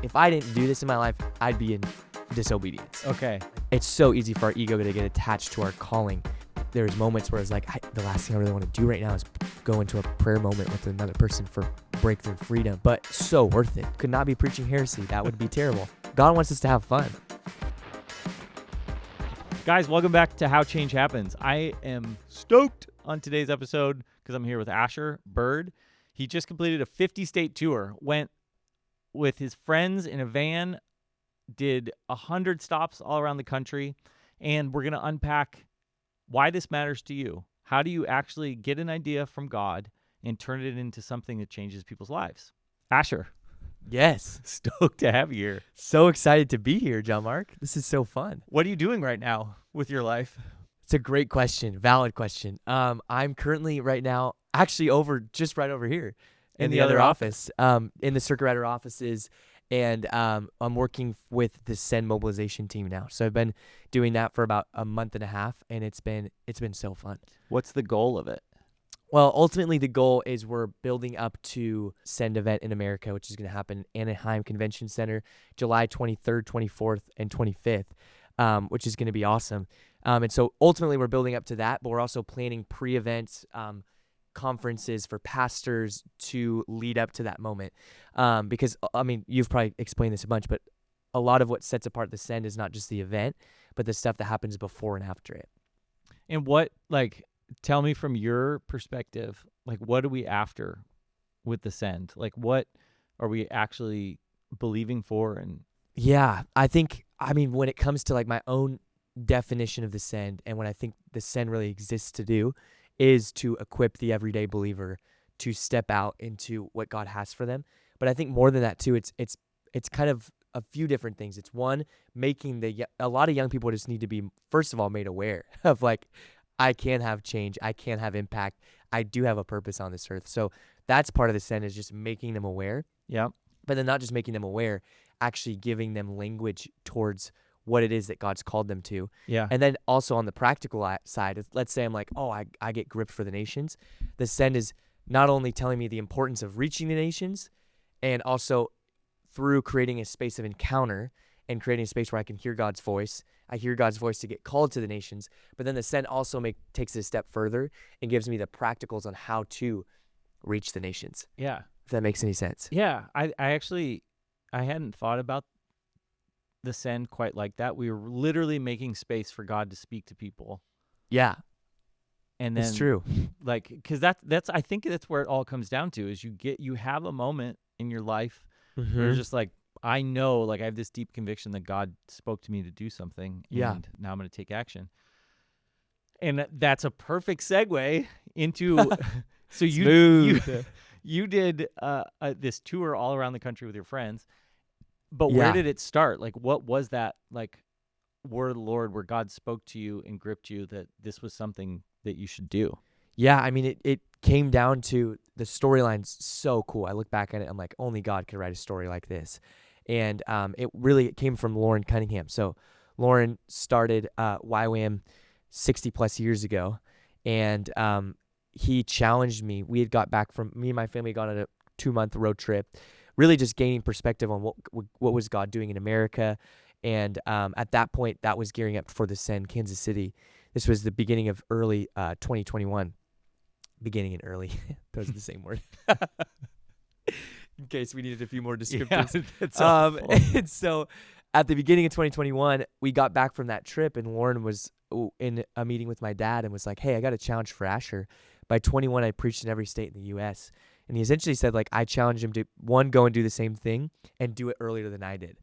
if I didn't do this in my life, I'd be in disobedience. Okay. It's so easy for our ego to get attached to our calling. There's moments where it's like, the last thing I really want to do right now is go into a prayer moment with another person for breakthrough freedom, but so worth it. Could not be preaching heresy. That would be terrible. God wants us to have fun. Guys, welcome back to How Change Happens. I am stoked on today's episode because I'm here with Asher Byrd. He just completed a 50-state tour, went with his friends in a van, did 100 stops all around the country, and we're going to unpack why this matters to you. How do you actually get an idea from God and turn it into something that changes people's lives? Asher. Yes. Stoked to have you here. So excited to be here, John Mark. This is so fun. What are you doing right now with your life? It's a great question. Valid question. I'm currently right now actually just right over here in the other office, in the Circuit Rider offices. And I'm working with the Send mobilization team now. So I've been doing that for about a month and a half, and it's been so fun. What's the goal of it? Well, ultimately the goal is we're building up to Send event in America, which is going to happen in Anaheim Convention Center, July 23rd, 24th, and 25th, which is going to be awesome. And so ultimately we're building up to that, but we're also planning pre-events, conferences for pastors to lead up to that moment. Because, I mean, you've probably explained this a bunch, but a lot of what sets apart the Send is not just the event, but the stuff that happens before and after it. And tell me from your perspective, what are we after with the Send? What are we actually believing for? And yeah, when it comes to my own definition of the Send, and what I think the Send really exists to do is to equip the everyday believer to step out into what God has for them. But I think more than that too, it's kind of a few different things. It's one, making a lot of young people just need to be, first of all, made aware of I can have change. I can have impact. I do have a purpose on this earth. So that's part of the Send, is just making them aware. Yeah. But then not just making them aware, actually giving them language towards what it is that God's called them to. Yeah. And then also on the practical side, let's say I'm I get gripped for the nations. The Send is not only telling me the importance of reaching the nations, and also through creating a space of encounter and creating a space where I can hear God's voice. I hear God's voice to get called to the nations, but then the Send also takes it a step further and gives me the practicals on how to reach the nations. Yeah. If that makes any sense. Yeah. I hadn't thought about the Send quite like that. We were literally making space for God to speak to people. Yeah. And then it's true. Because that's I think that's where it all comes down to, is you have a moment in your life where you're just I know, I have this deep conviction that God spoke to me to do something, and now I'm going to take action. And that's a perfect segue into, so you did this tour all around the country with your friends, but where did it start? What was that, word of the Lord where God spoke to you and gripped you that this was something that you should do? Yeah, I mean, it came down to the storyline's so cool. I look back at it, I'm like, only God could write a story like this. And it came from Lauren Cunningham. So Lauren started YWAM 60 plus years ago, and he challenged me. Me and my family had gone on a 2-month road trip, really just gaining perspective on what was God doing in America. And at that point, that was gearing up for the Send Kansas City. This was the beginning of early 2021. Beginning and early, those are the same word. In case we needed a few more descriptors. Yeah, that's and so at the beginning of 2021, we got back from that trip, and Lauren was in a meeting with my dad and was like, hey, I got a challenge for Asher. By 21, I preached in every state in the U.S. And he essentially said, I challenged him to, one, go and do the same thing and do it earlier than I did.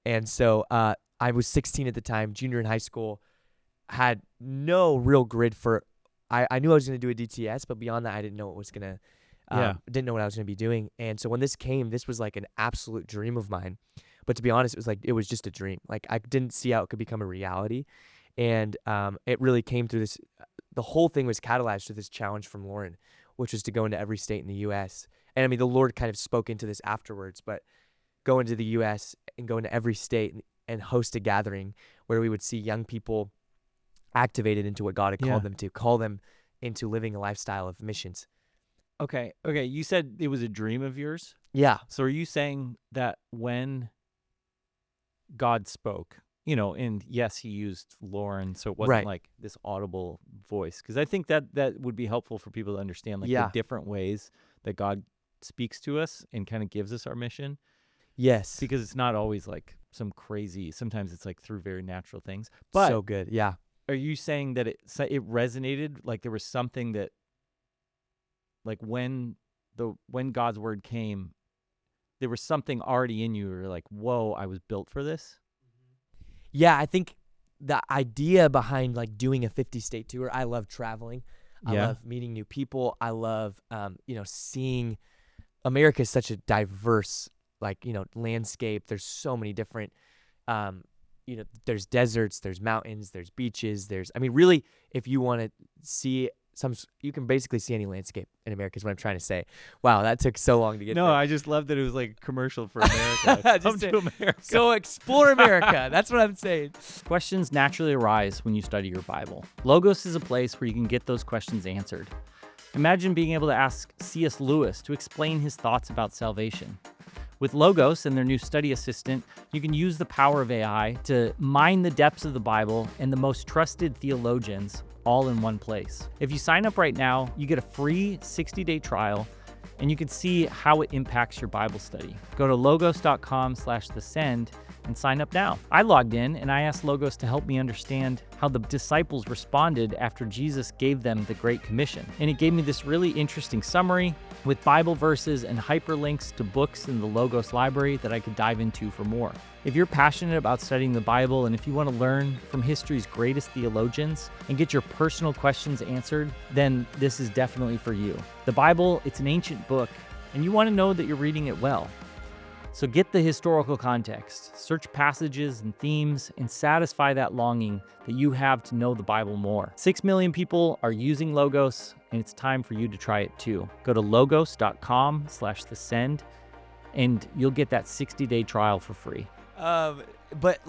And so I was 16 at the time, junior in high school, had no real grid for, I knew I was going to do a DTS, but beyond that, I didn't know what was going to, didn't know what I was going to be doing. And so when this came, this was an absolute dream of mine. But to be honest, it was just a dream. I didn't see how it could become a reality. And it really came through this, the whole thing was catalyzed through this challenge from Lauren, which was to go into every state in the U.S. And I mean, the Lord kind of spoke into this afterwards, but go into the U.S. and go into every state and host a gathering where we would see young people activated into what God had called them to, call them into living a lifestyle of missions. Okay. You said it was a dream of yours? Yeah. So are you saying that when God spoke. And yes, he used Lauren, so it wasn't Right. like this audible voice. Because I think that would be helpful for people to understand, like the different ways that God speaks to us and kind of gives us our mission. Yes. Because it's not always like some crazy. Sometimes it's like through very natural things. But so good. Yeah. are you saying that it resonated? Like there was something that, like when God's word came, there was something already in you. Or like, whoa, I was built for this. Yeah, I think the idea behind like doing a 50-state tour, I love traveling. I love meeting new people. I love, seeing America is such a diverse, landscape. There's so many different, there's deserts, there's mountains, there's beaches. Really, if you want to see you can basically see any landscape in America is what I'm trying to say. Wow, that took so long to get there. I just love that it was like a commercial for America. Come to America. So explore America. That's what I'm saying. Questions naturally arise when you study your Bible. Logos is a place where you can get those questions answered. Imagine being able to ask C.S. Lewis to explain his thoughts about salvation. With Logos and their new study assistant, you can use the power of AI to mine the depths of the Bible and the most trusted theologians all in one place. If you sign up right now, you get a free 60-day trial, and you can see how it impacts your Bible study. Go to logos.com/thesend and sign up now. I logged in and I asked Logos to help me understand how the disciples responded after Jesus gave them the Great Commission. And it gave me this really interesting summary with Bible verses and hyperlinks to books in the Logos library that I could dive into for more. If you're passionate about studying the Bible and if you want to learn from history's greatest theologians and get your personal questions answered, then this is definitely for you. The Bible, it's an ancient book, and you want to know that you're reading it well. So get the historical context, search passages and themes, and satisfy that longing that you have to know the Bible more. 6 million people are using Logos, and it's time for you to try it too. Go to logos.com/thesend, and you'll get that 60-day trial for free. But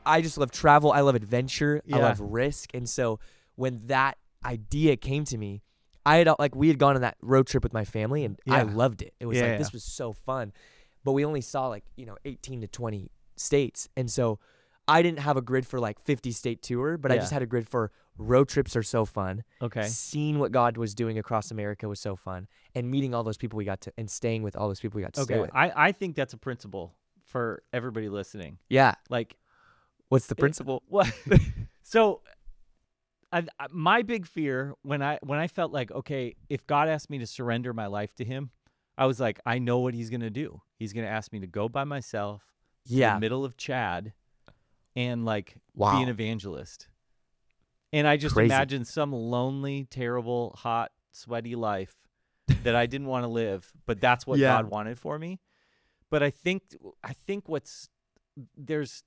I just love travel. I love adventure. Yeah. I love risk. And so when that idea came to me, we had gone on that road trip with my family, and I loved it. It was this was so fun. But we only saw 18 to 20 states. And so I didn't have a grid for 50-state tour, but I just had a grid for road trips are so fun. Okay. Seeing what God was doing across America was so fun. And meeting all those people and staying with all those people we got to stay with. I think that's a principle for everybody listening. Yeah. Like, what's the principle? So my big fear when I felt like, okay, if God asked me to surrender my life to him, I was like, I know what he's going to do. He's going to ask me to go by myself to the middle of Chad and be an evangelist. And I just imagined some lonely, terrible, hot, sweaty life that I didn't want to live, but that's what God wanted for me. But I think what's there's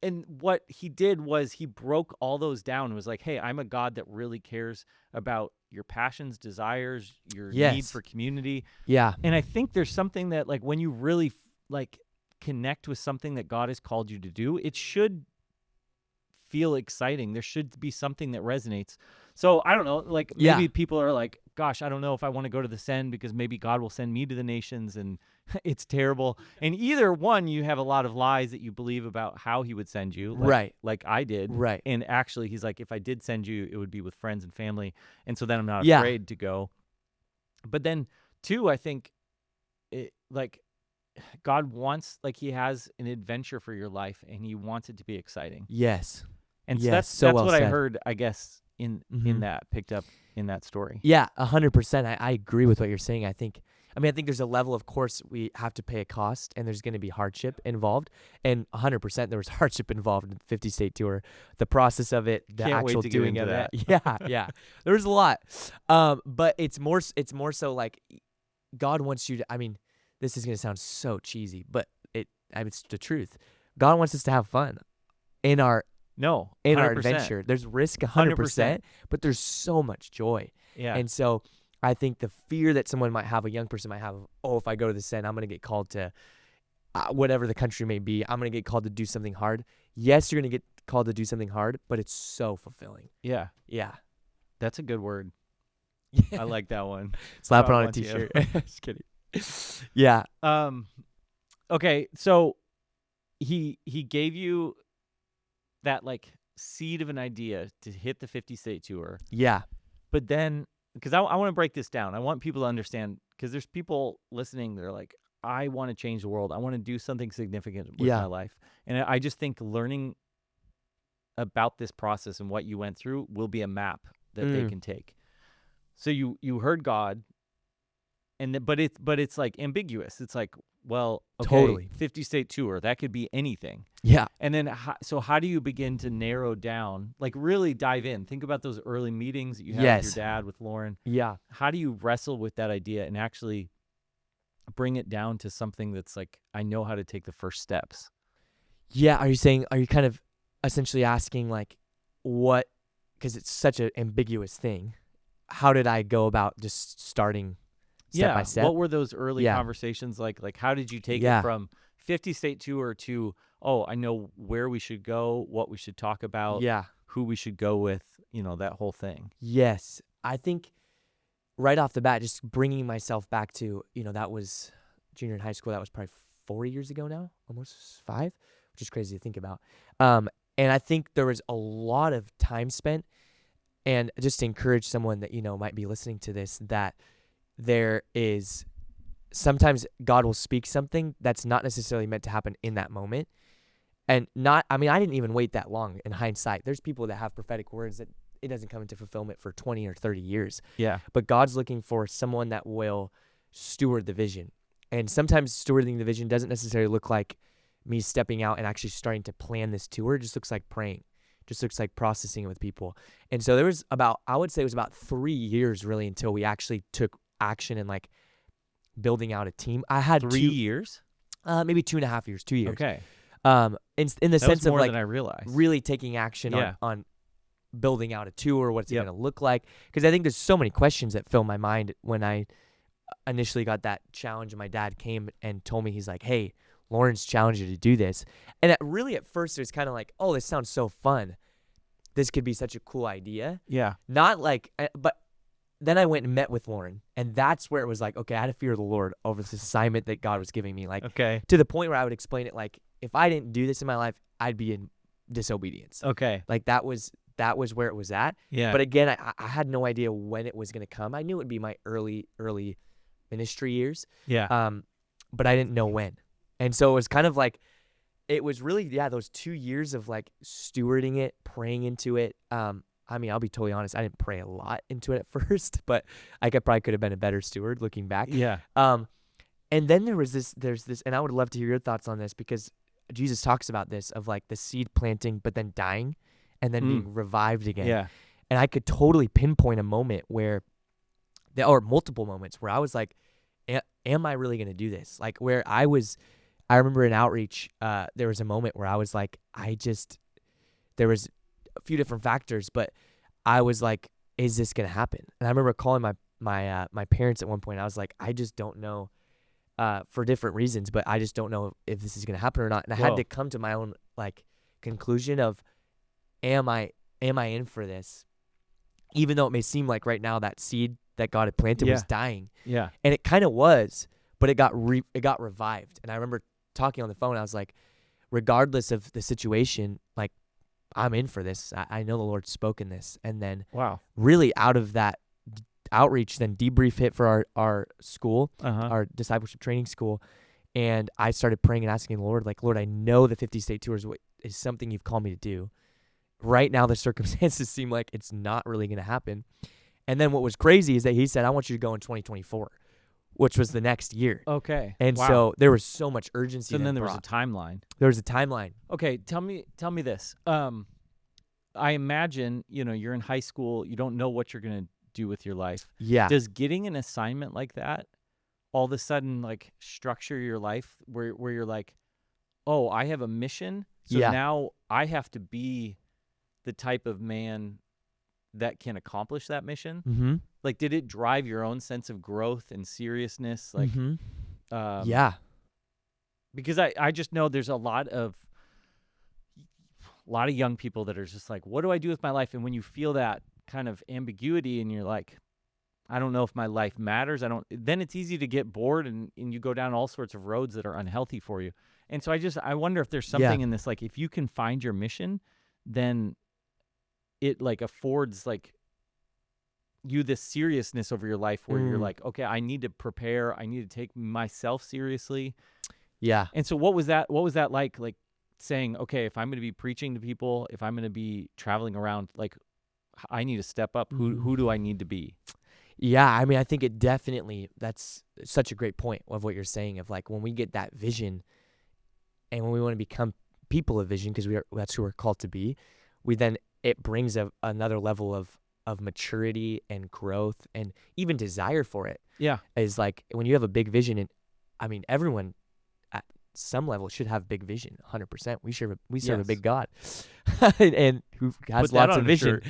and what he did was he broke all those down and was like, hey, I'm a God that really cares about your passions, desires, your need for community. Yeah. And I think there's something that when you really connect with something that God has called you to do, it should feel exciting. There should be something that resonates. So I don't know, maybe people are like, gosh, I don't know if I want to go to the send because maybe God will send me to the nations and it's terrible. And either one, you have a lot of lies that you believe about how he would send you. Like I did. Right. And actually he's like, if I did send you, it would be with friends and family. And so then I'm not afraid to go. But then two, I think God wants, he has an adventure for your life and he wants it to be exciting. Yes. And so that's well what said. I heard, I guess, in that, picked up in that story. Yeah, 100%. I agree with what you're saying. I think there's a level, of course, we have to pay a cost, and there's going to be hardship involved. And 100% there was hardship involved in the 50-state tour. The process of it, the Can't actual wait to doing get into of that. it. Yeah. There was a lot. But it's more so God wants you to, this is going to sound so cheesy, but it's the truth. God wants us to have fun in our adventure. There's risk 100%, but there's so much joy. Yeah. And so I think the fear that someone might have, a young person might have, if I go to the Send, I'm going to get called to whatever the country may be. I'm going to get called to do something hard. Yes, you're going to get called to do something hard, but it's so fulfilling. Yeah. Yeah. That's a good word. I like that one. Slap it on a t-shirt. Just kidding. Yeah. Okay. So he gave you that like seed of an idea to hit the 50-state tour. Yeah. But then, because I want to break this down. I want people to understand, because there's people listening that are like, I want to change the world. I want to do something significant with my life. And I just think learning about this process and what you went through will be a map that they can take. So you heard God, but it's like ambiguous. It's like, well, okay, Totally. 50-state tour, that could be anything. Yeah. And then, so how do you begin to narrow down, like really dive in? Think about those early meetings that you had with your dad, with Lauren. Yeah. How do you wrestle with that idea and actually bring it down to something that's like, I know how to take the first steps? Yeah. Are you kind of essentially asking like what, because it's such an ambiguous thing, how did I go about just starting step by step? What were those early conversations like? Like, how did you take it from 50-state tour to, oh, I know where we should go, what we should talk about, who we should go with, that whole thing? Yes. I think right off the bat, just bringing myself back to, that was junior in high school. That was probably 4 years ago now, almost 5, which is crazy to think about. And I think there was a lot of time spent, and just to encourage someone that, might be listening to this, that there is sometimes God will speak something that's not necessarily meant to happen in that moment. And I didn't even wait that long in hindsight. There's people that have prophetic words that it doesn't come into fulfillment for 20 or 30 years. Yeah. But God's looking for someone that will steward the vision. And sometimes stewarding the vision doesn't necessarily look like me stepping out and actually starting to plan this tour. It just looks like praying. Just looks like processing it with people. And so there was I would say it was about 3 years really until we actually took action and like building out a team. I had 3 years? Maybe 2.5 years, 2 years. Okay. In the sense of more like than I realized. really taking action on building out a tour, what's it going to look like? Because I think there's so many questions that fill my mind when I initially got that challenge and my dad came and told me, he's like, hey, Lauren's challenged you to do this. And at first it was kind of like, oh, this sounds so fun. This could be such a cool idea. Yeah. Not like, but then I went and met with Lauren, and that's where it was like, okay, I had to fear the Lord over this assignment that God was giving me. Like, to the point where I would explain it like, if I didn't do this in my life, I'd be in disobedience. Okay. Like that was where it was at. Yeah. But again, I had no idea when it was going to come. I knew it would be my early ministry years. Yeah. But I didn't know when. And so it was kind of like, it was really, those 2 years of like stewarding it, praying into it. I'll be totally honest. I didn't pray a lot into it at first, but I probably could have been a better steward looking back. Yeah. And then there's this, and I would love to hear your thoughts on this, because Jesus talks about this of like the seed planting, but then dying and then being revived again. Yeah. And I could totally pinpoint a moment where or multiple moments where I was like, am I really going to do this? Like where I remember in outreach, there was a moment where I was like, there was a few different factors, but I was like, is this going to happen? And I remember calling my parents at one point. I was like, I just don't know, for different reasons, but I just don't know if this is going to happen or not. And I had to come to my own like conclusion of, am I in for this? Even though it may seem like right now that seed that God had planted was dying. Yeah. And it kind of was, but it got revived. And I remember talking on the phone. I was like, regardless of the situation, like I'm in for this. I know the Lord's spoken this. And then really out of that outreach, then debrief hit for our school, our discipleship training school. And I started praying and asking the Lord, like, Lord, I know the 50-state tour is something you've called me to do. Right now, the circumstances seem like it's not really going to happen. And then what was crazy is that he said, I want you to go in 2024, which was the next year. Okay. And so there was so much urgency. And then there was a timeline. There was a timeline. Okay. Tell me this. I imagine, you're in high school. You don't know what you're going to do with your life. Yeah. Does getting an assignment like that all of a sudden like structure your life where you're like, oh, I have a mission. So now I have to be the type of man that can accomplish that mission? Mm-hmm. Like, did it drive your own sense of growth and seriousness? Like, because I just know there's a lot of young people that are just like, what do I do with my life? And when you feel that kind of ambiguity and you're like, I don't know if my life matters. Then it's easy to get bored and you go down all sorts of roads that are unhealthy for you. And so I wonder if there's something in this, like if you can find your mission, then it like affords like you this seriousness over your life where you're like, okay, I need to prepare. I need to take myself seriously. Yeah. And so what was that like saying, okay, if I'm going to be preaching to people, if I'm going to be traveling around, like I need to step up. Who do I need to be? Yeah, I mean, I think it definitely, that's such a great point of what you're saying of like when we get that vision and when we want to become people of vision, because that's who we're called to be, it brings another level of maturity and growth and even desire for it. Yeah. Is like when you have a big vision, and I mean, everyone at some level should have big vision, 100%. We serve a big God and who has lots of vision.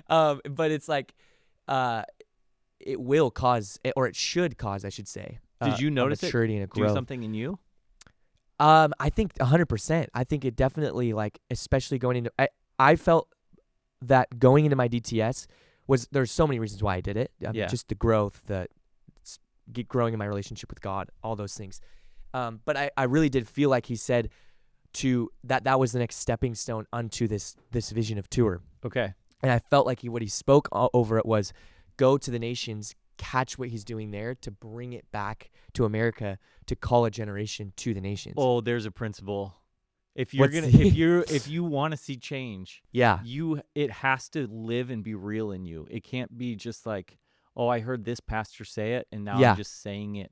But it's like, it will cause, or it should cause, I should say. Did you notice maturity and a growth. Do something in you? I think 100%. I think it definitely, like, especially going into, I felt that going into my DTS there's so many reasons why I did it. Just the growth, growing in my relationship with God, all those things. But I really did feel like he said that was the next stepping stone unto this vision of tour. Okay. And I felt like what he spoke over it was go to the nations, catch what he's doing there to bring it back to America to call a generation to the nations. Oh, there's a principle. If you want to see change, it has to live and be real in you. It can't be just like, oh, I heard this pastor say it and now I'm just saying it.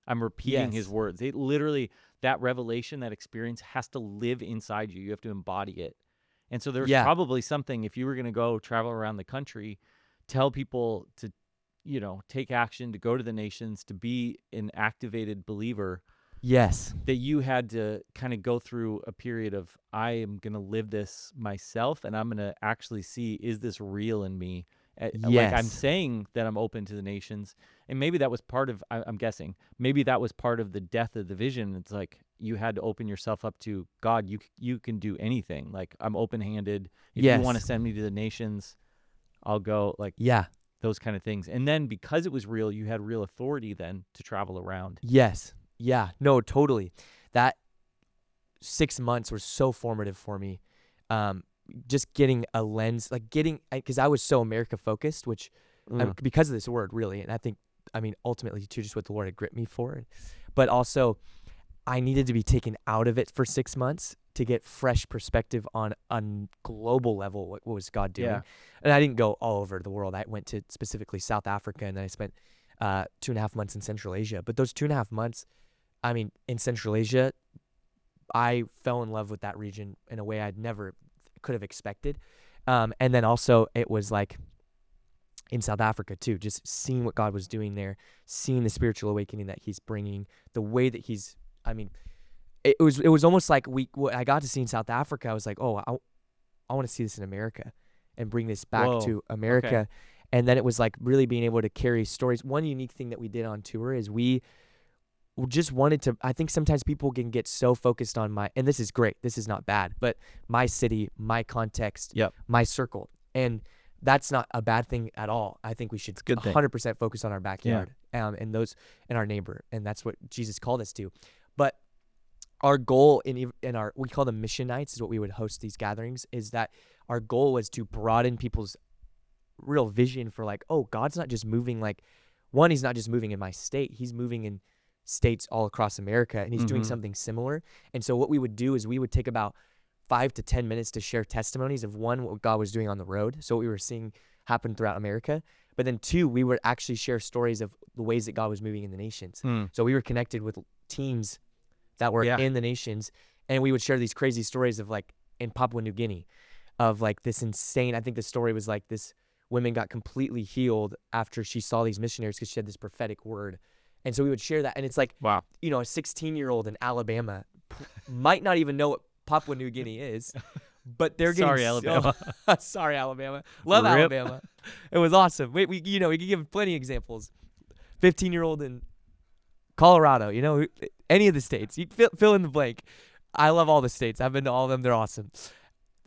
I'm repeating his words. It literally, that revelation, that experience has to live inside you. You have to embody it. And so there's probably something, if you were going to go travel around the country, tell people to, take action, to go to the nations, to be an activated believer. Yes. That you had to kind of go through a period of, I am going to live this myself and I'm going to actually see, is this real in me? Like I'm saying that I'm open to the nations. And maybe that was part of, I'm guessing, maybe that was part of the death of the vision. It's like you had to open yourself up to God. You can do anything. Like I'm open-handed. If you want to send me to the nations, I'll go. Like those kind of things. And then because it was real, you had real authority then to travel around. Yes. Yeah. No, totally. That 6 months were so formative for me. Just getting a lens, like because I was so America focused, which because of this word really. And I mean, ultimately too, just what the Lord had gripped me for, but also I needed to be taken out of it for 6 months to get fresh perspective on a global level. What was God doing? Yeah. And I didn't go all over the world. I went to specifically South Africa, and then I spent 2.5 months in Central Asia. But those 2.5 months, I mean, in Central Asia, I fell in love with that region in a way I'd never could have expected. And then also it was like in South Africa too, just seeing what God was doing there, seeing the spiritual awakening that he's bringing, the way that it was almost like what I got to see in South Africa. I was like, oh, I want to see this in America and bring this back to America. Okay. And then it was like really being able to carry stories. One unique thing that we did on tour is we just wanted to, I think sometimes people can get so focused on and this is great, this is not bad, but my city, my context, my circle. And that's not a bad thing at all. I think we should 100% focus on our backyard and our neighbor. And that's what Jesus called us to. But our goal in we call them mission nights is what we would host these gatherings, is that our goal was to broaden people's real vision for like, oh, God's not just moving he's not just moving in my state, he's moving in states all across America, and he's doing something similar. And so what we would do is we would take about 5 to 10 minutes to share testimonies of what God was doing on the road, so what we were seeing happen throughout America. But then 2, we would actually share stories of the ways that God was moving in the nations. So we were connected with teams that were in the nations, and we would share these crazy stories of like in Papua New Guinea of like this insane, I think the story was like this woman got completely healed after she saw these missionaries because she had this prophetic word. And so we would share that. And it's like, wow, a 16-year-old in Alabama might not even know what Papua New Guinea is, but they're getting Alabama. Sorry, Alabama. Love Rip. Alabama. It was awesome. We could give plenty of examples. 15-year-old in Colorado, any of the states. You fill in the blank. I love all the states. I've been to all of them. They're awesome.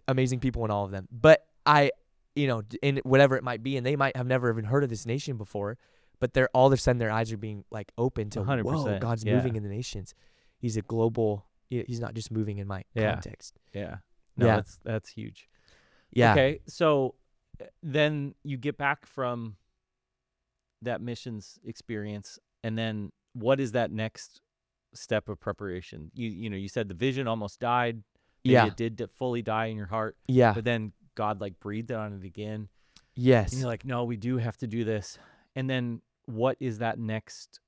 Amazing people in all of them. But in whatever it might be, and they might have never even heard of this nation before, but they're all of a sudden their eyes are being like open to 100%, whoa, God's moving in the nations. He's a global. He's not just moving in my context. Yeah. No, Yeah. that's huge. Yeah. Okay, so then you get back from that missions experience, and then what is that next step of preparation? You said the vision almost died. Maybe it did fully die in your heart. Yeah. But then God like breathed on it again. Yes. And you're like, no, we do have to do this. And then what is that next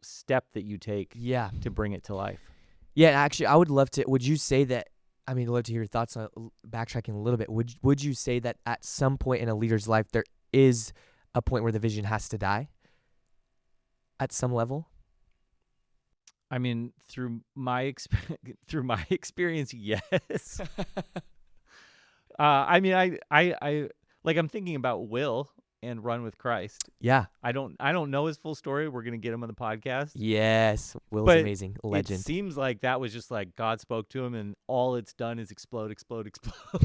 step that you take to bring it to life? Yeah, actually, I would love to. Would you say that? I mean, I'd love to hear your thoughts on backtracking a little bit. Would you say that at some point in a leader's life there is a point where the vision has to die? At some level. I mean, through my experience, yes. I mean, I like I'm thinking about Will and Run with Christ. Yeah. I don't know his full story. We're gonna get him on the podcast. Yes, Will's But amazing, legend. It seems like that was just like God spoke to him, and all it's done is explode.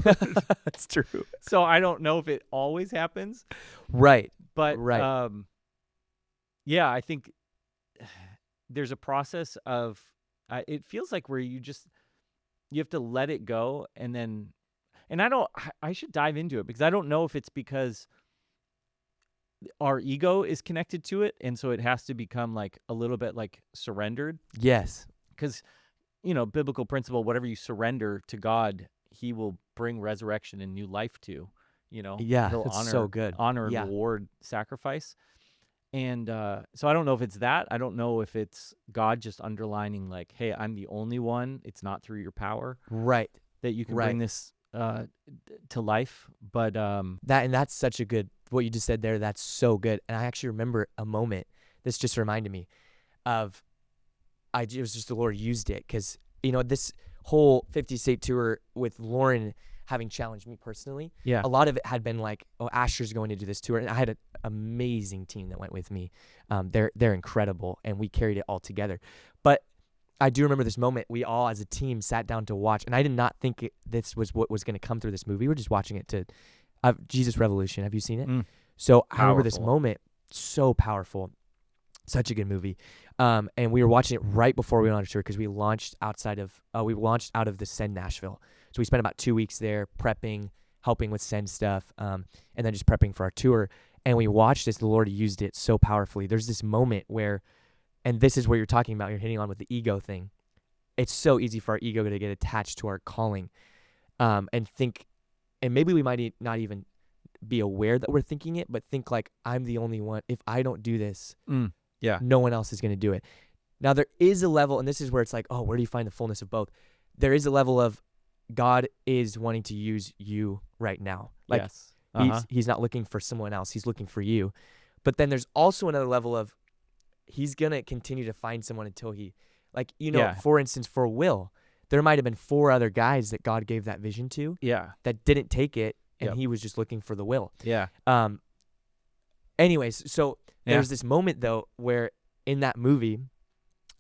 That's true. So I don't know if it always happens. Right. But right. Yeah, I think there's a process of it feels like where you have to let it go, and I should dive into it because I don't know if it's because our ego is connected to it, and so it has to become like a little bit like surrendered. Yes. Because biblical principle, whatever you surrender to God, He will bring resurrection and new life to. Yeah, He'll that's honor, so good. Honor and reward sacrifice. And so I don't know if it's that. I don't know if it's God just underlining like, hey, I'm the only one. It's not through your power. Right. That you can bring this to life. But that's such a good, what you just said there, that's so good. And I actually remember a moment, this just reminded me of, it was just the Lord used it because, this whole 50 state tour with Lauren having challenged me personally. Yeah. A lot of it had been like, oh, Asher's going to do this tour. And I had an amazing team that went with me. They're incredible, and we carried it all together. But I do remember this moment. We all as a team sat down to watch, and I did not think this was what was going to come through this movie. We were just watching it to Jesus Revolution. Have you seen it? So I remember this moment, so powerful. Such a good movie. And we were watching it right before we went on a tour because we launched out of the Send Nashville. So we spent about 2 weeks there prepping, helping with Send stuff, and then just prepping for our tour. And we watched this. The Lord used it so powerfully. There's this moment where, and this is where you're talking about, you're hitting on with the ego thing. It's so easy for our ego to get attached to our calling and think, and maybe we might not even be aware that we're thinking it, but think like, I'm the only one. If I don't do this, no one else is going to do it. Now, there is a level, and this is where it's like, oh, where do you find the fullness of both? There is a level of God is wanting to use you right now. Like, yes. He's not looking for someone else. He's looking for you. But then there's also another level of he's going to continue to find someone until he, like, for instance, for Will, there might have been 4 other guys that God gave that vision to that didn't take it, and he was just looking for the Will. Yeah. Anyways, so there's this moment, though, where in that movie,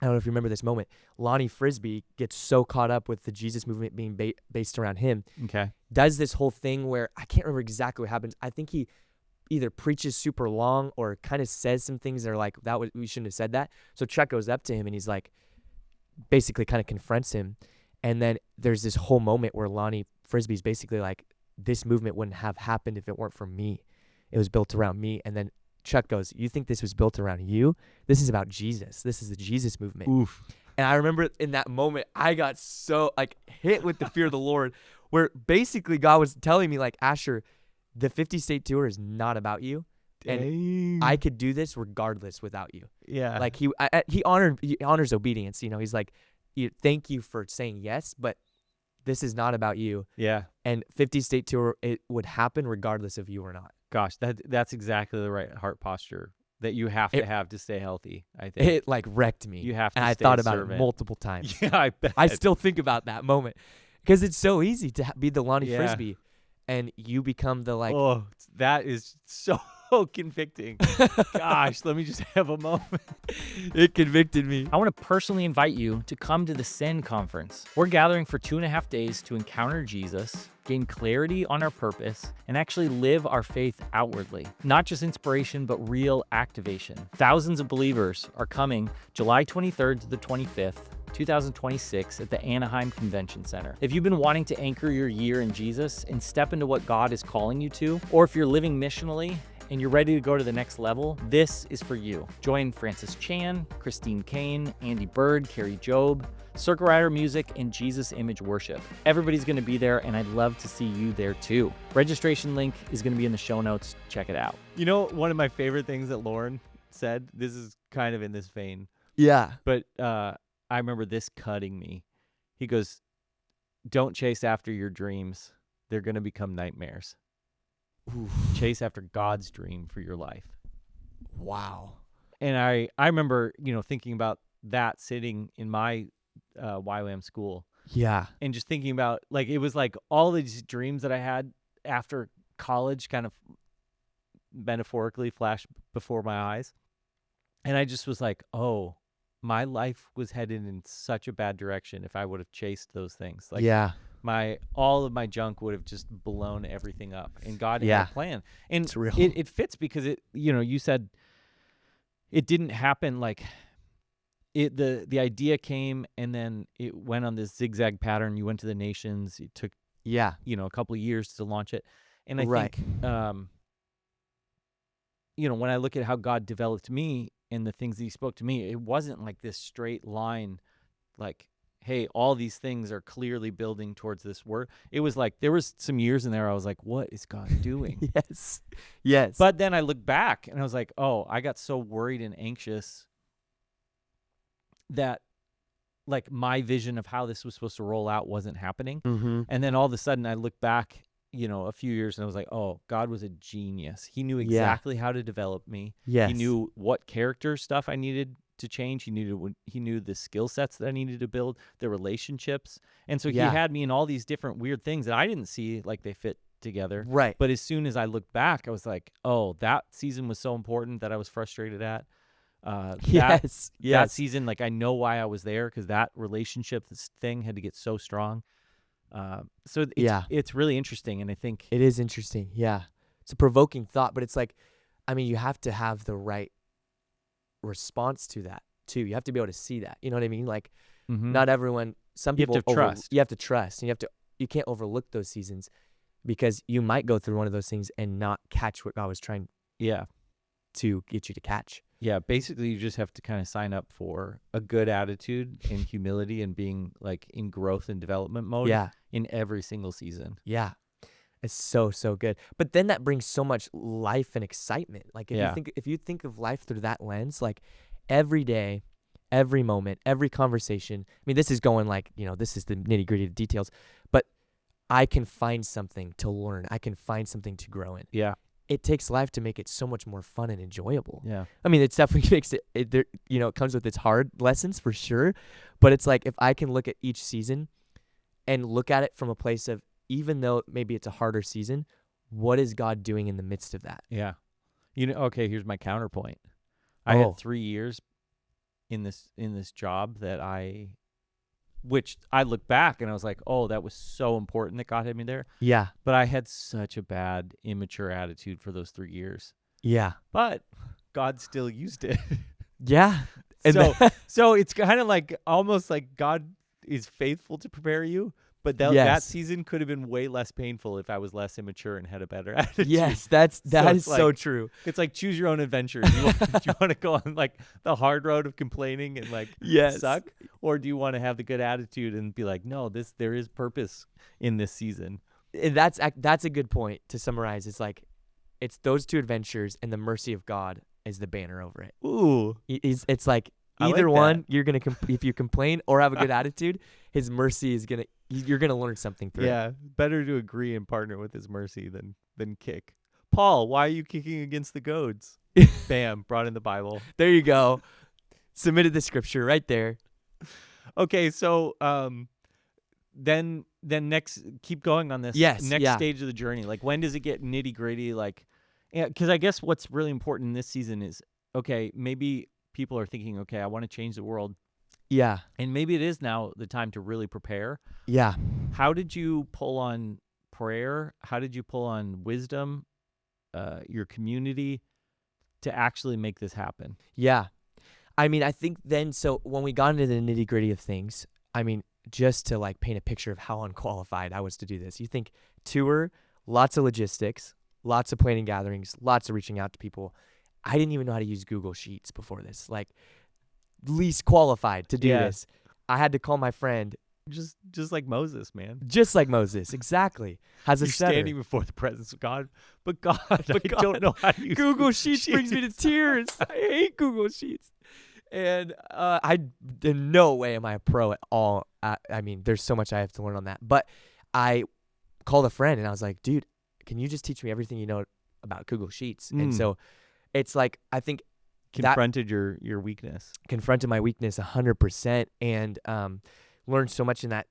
I don't know if you remember this moment, Lonnie Frisbee gets so caught up with the Jesus movement being based around him. Okay. Does this whole thing where, I can't remember exactly what happens. I think he either preaches super long or kind of says some things that are like, we shouldn't have said that. So Chuck goes up to him and he's like, basically kind of confronts him. And then there's this whole moment where Lonnie Frisbee's basically like, this movement wouldn't have happened if it weren't for me. It was built around me. And then Chuck goes, you think this was built around you? This is about Jesus. This is the Jesus movement. Oof. And I remember in that moment, I got so like hit with the fear of the Lord, where basically God was telling me like, Asher, the 50 state tour is not about you. Dang. And I could do this regardless without you. Yeah. Like he honors obedience. He's like, thank you for saying yes, but this is not about you. Yeah. And 50 state tour, it would happen regardless of you or not. Gosh, that's exactly the right heart posture that you have to have to stay healthy, I think. It like wrecked me. You have to and I stay thought about servant. it multiple times. Yeah, I bet. I still think about that moment because it's so easy to be the Lonnie Frisbee and you become the like. Oh, that is so convicting. Gosh, let me just have a moment. It convicted me. I want to personally invite you to come to the Send Conference. We're gathering for 2.5 days to encounter Jesus, gain clarity on our purpose, and actually live our faith outwardly. Not just inspiration, but real activation. Thousands of believers are coming July 23rd to the 25th. 2026 at the Anaheim Convention Center. If you've been wanting to anchor your year in Jesus and step into what God is calling you to, or if you're living missionally and you're ready to go to the next level, this is for you. Join Francis Chan, Christine Kane, Andy Byrd, Carrie Job, Circle Rider Music, and Jesus Image Worship. Everybody's going to be there, and I'd love to see you there too. Registration link is going to be in the show notes. Check it out. You know, one of my favorite things that Lauren said, this is kind of in this vein, Yeah. but I remember this cutting me. He goes, don't chase after your dreams. They're going to become nightmares. Oof. Chase after God's dream for your life. Wow. And I remember, thinking about that sitting in my YWAM school. Yeah. And just thinking about, it was like all these dreams that I had after college kind of metaphorically flashed before my eyes. And I just was like, oh, my life was headed in such a bad direction if I would have chased those things. Yeah. All of my junk would have just blown everything up, and God Yeah. had a plan. And It's real. it fits because you said it didn't happen the idea came and then it went on this zigzag pattern. You went to the nations. It took, Yeah. a couple of years to launch it. And I Right. think, when I look at how God developed me and the things that he spoke to me, it wasn't like this straight line, hey, all these things are clearly building towards this word. It was like there was some years in there I was like, what is God doing? Yes. Yes. But then I look back and I was like, oh, I got so worried and anxious that my vision of how this was supposed to roll out wasn't happening. Mm-hmm. And then all of a sudden I look back, a few years and I was like, oh, God was a genius. He knew exactly how to develop me. Yes. He knew what character stuff I needed to change. He knew the skill sets that I needed to build, the relationships. And so he had me in all these different weird things that I didn't see like they fit together. Right. But as soon as I looked back, I was like, oh, that season was so important that I was frustrated at. Yes. That season, I know why I was there, because that relationship, this thing had to get so strong. So it's really interesting. And I think it is interesting. Yeah. It's a provoking thought, but it's you have to have the right response to that too. You have to be able to see that. You know what I mean? Not everyone, some people you have to trust. You have to trust, and you can't overlook those seasons, because you might go through one of those things and not catch what God was trying to get you to catch. Yeah, basically you just have to kind of sign up for a good attitude and humility and being in growth and development mode in every single season. Yeah. It's so good. But then that brings so much life and excitement. If you think of life through that lens, every day, every moment, every conversation. I mean, this is going this is the nitty-gritty details, but I can find something to learn. I can find something to grow in. Yeah. It takes life to make it so much more fun and enjoyable. Yeah. I mean, it definitely makes it comes with its hard lessons for sure. But it's if I can look at each season and look at it from a place of, even though maybe it's a harder season, what is God doing in the midst of that? Yeah. Okay, here's my counterpoint. I had 3 years in this job which I look back and I was like, oh, that was so important that God had me there. Yeah. But I had such a bad, immature attitude for those 3 years. Yeah. But God still used it. Yeah. So it's kind of almost like God is faithful to prepare you, but that season could have been way less painful if I was less immature and had a better attitude. Yes, that is so true. It's choose your own adventure. Do you want to go on the hard road of complaining and suck, or do you want to have the good attitude and be no, there is purpose in this season? And that's a good point to summarize. It's those two adventures, and the mercy of God is the banner over it. Ooh, it's either one. You're gonna if you complain or have a good attitude, His mercy is you're gonna learn something through it. Yeah, better to agree and partner with His mercy than kick. Paul, why are you kicking against the goads? Bam, brought in the Bible. There you go. Submitted the scripture right there. Okay, so then next, keep going on this. Yes, next stage of the journey. When does it get nitty gritty? Because I guess what's really important in this season is, okay, maybe people are thinking, okay, I want to change the world. Yeah. And maybe it is now the time to really prepare. Yeah. How did you pull on prayer? How did you pull on wisdom, your community, to actually make this happen? Yeah. I mean, I think then, so when we got into the nitty gritty of things, I mean, just to like paint a picture of how unqualified I was to do this, you think tour, lots of logistics, lots of planning gatherings, lots of reaching out to people. I didn't even know how to use Google Sheets before this, like least qualified to do this. I had to call my friend. Just like Moses, man. Just like Moses, exactly. Has a You're setter. standing before the presence of God, but God, I don't know how to use Google Sheets brings me to tears. I hate Google Sheets. And I in no way am I a pro at all. I mean, there's so much I have to learn on that. But I called a friend and I was like, dude, can you just teach me everything you know about Google Sheets? And so it's like, I think confronted your weakness. Confronted my weakness 100%, and learned so much in that,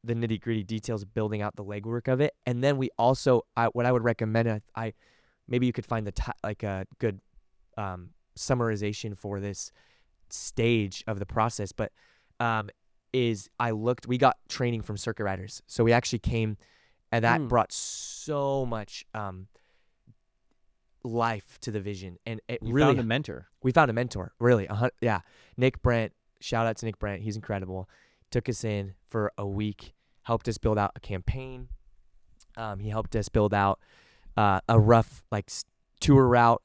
the nitty gritty details of building out the legwork of it. And then we also, what I would recommend, I maybe you could find like a good summarization for this stage of the process, but we got training from circuit riders. So we actually came, and that brought so much life to the vision. And it you really found a mentor. We found a mentor, really. Yeah. Nick Brent, shout out to Nick Brent. He's incredible. Took us in for a week, helped us build out a campaign. He helped us build out a rough like tour route.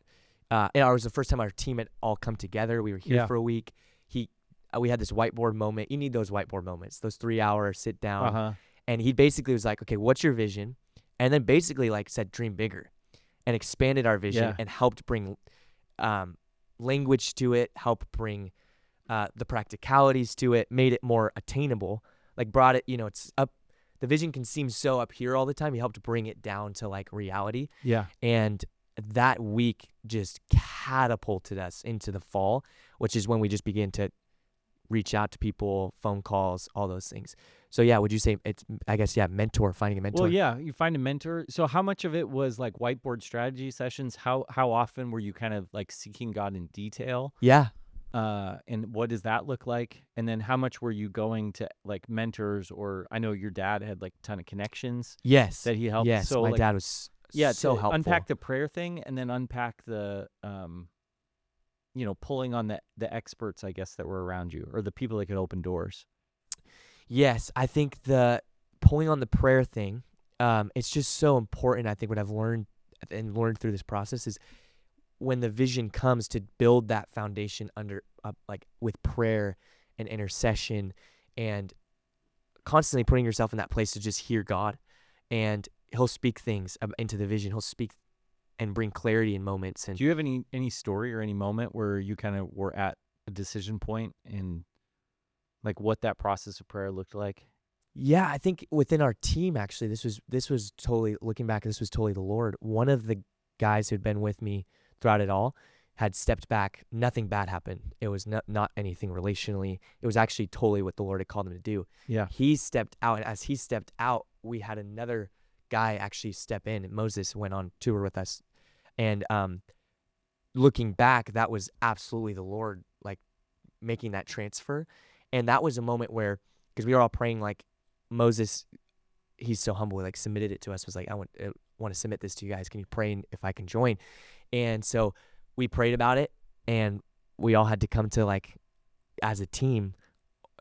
And it was the first time our team had all come together. We were here for a week. We had this whiteboard moment. You need those whiteboard moments, those 3-hour sit down. And he basically was like, okay, what's your vision? And then basically like said, dream bigger, and expanded our vision and helped bring language to it, helped bring the practicalities to it, made it more attainable, like brought it, it's up. The vision can seem so up here all the time. He helped bring it down to like reality. Yeah. And that week just catapulted us into the fall, which is when we just began to reach out to people, phone calls, all those things. So yeah, would you say it's, I guess, mentor, finding a mentor? Well, yeah, you find a mentor. So how much of it was like whiteboard strategy sessions? How often were you kind of like seeking God in detail? Yeah. And what does that look like? And then how much were you going to like mentors, or I know your dad had like a ton of connections. Yes. That he helped. Yes. So my like, dad was so helpful. Unpack the prayer thing, and then unpack the, pulling on the experts, I guess, that were around you, or the people that could open doors. Yes. I think the pulling on the prayer thing, it's just so important. I think what I've learned through this process is, when the vision comes, to build that foundation like with prayer and intercession, and constantly putting yourself in that place to just hear God, and he'll speak things into the vision. He'll speak and bring clarity in moments. And do you have any story or any moment where you kind of were at a decision point, and like what that process of prayer looked like? Yeah, I think within our team, actually, this was totally, looking back, this was totally the Lord. One of the guys who'd been with me throughout it all had stepped back. Nothing bad happened. It was not anything relationally. It was actually totally what the Lord had called him to do. Yeah. He stepped out, and as he stepped out, we had another guy actually step in. Moses went on tour with us. And looking back, that was absolutely the Lord, like making that transfer. And that was a moment where, because we were all praying, like Moses, he's so humble, like submitted it to us, was like, I want to submit this to you guys. Can you pray if I can join? And so we prayed about it, and we all had to come to, like, as a team,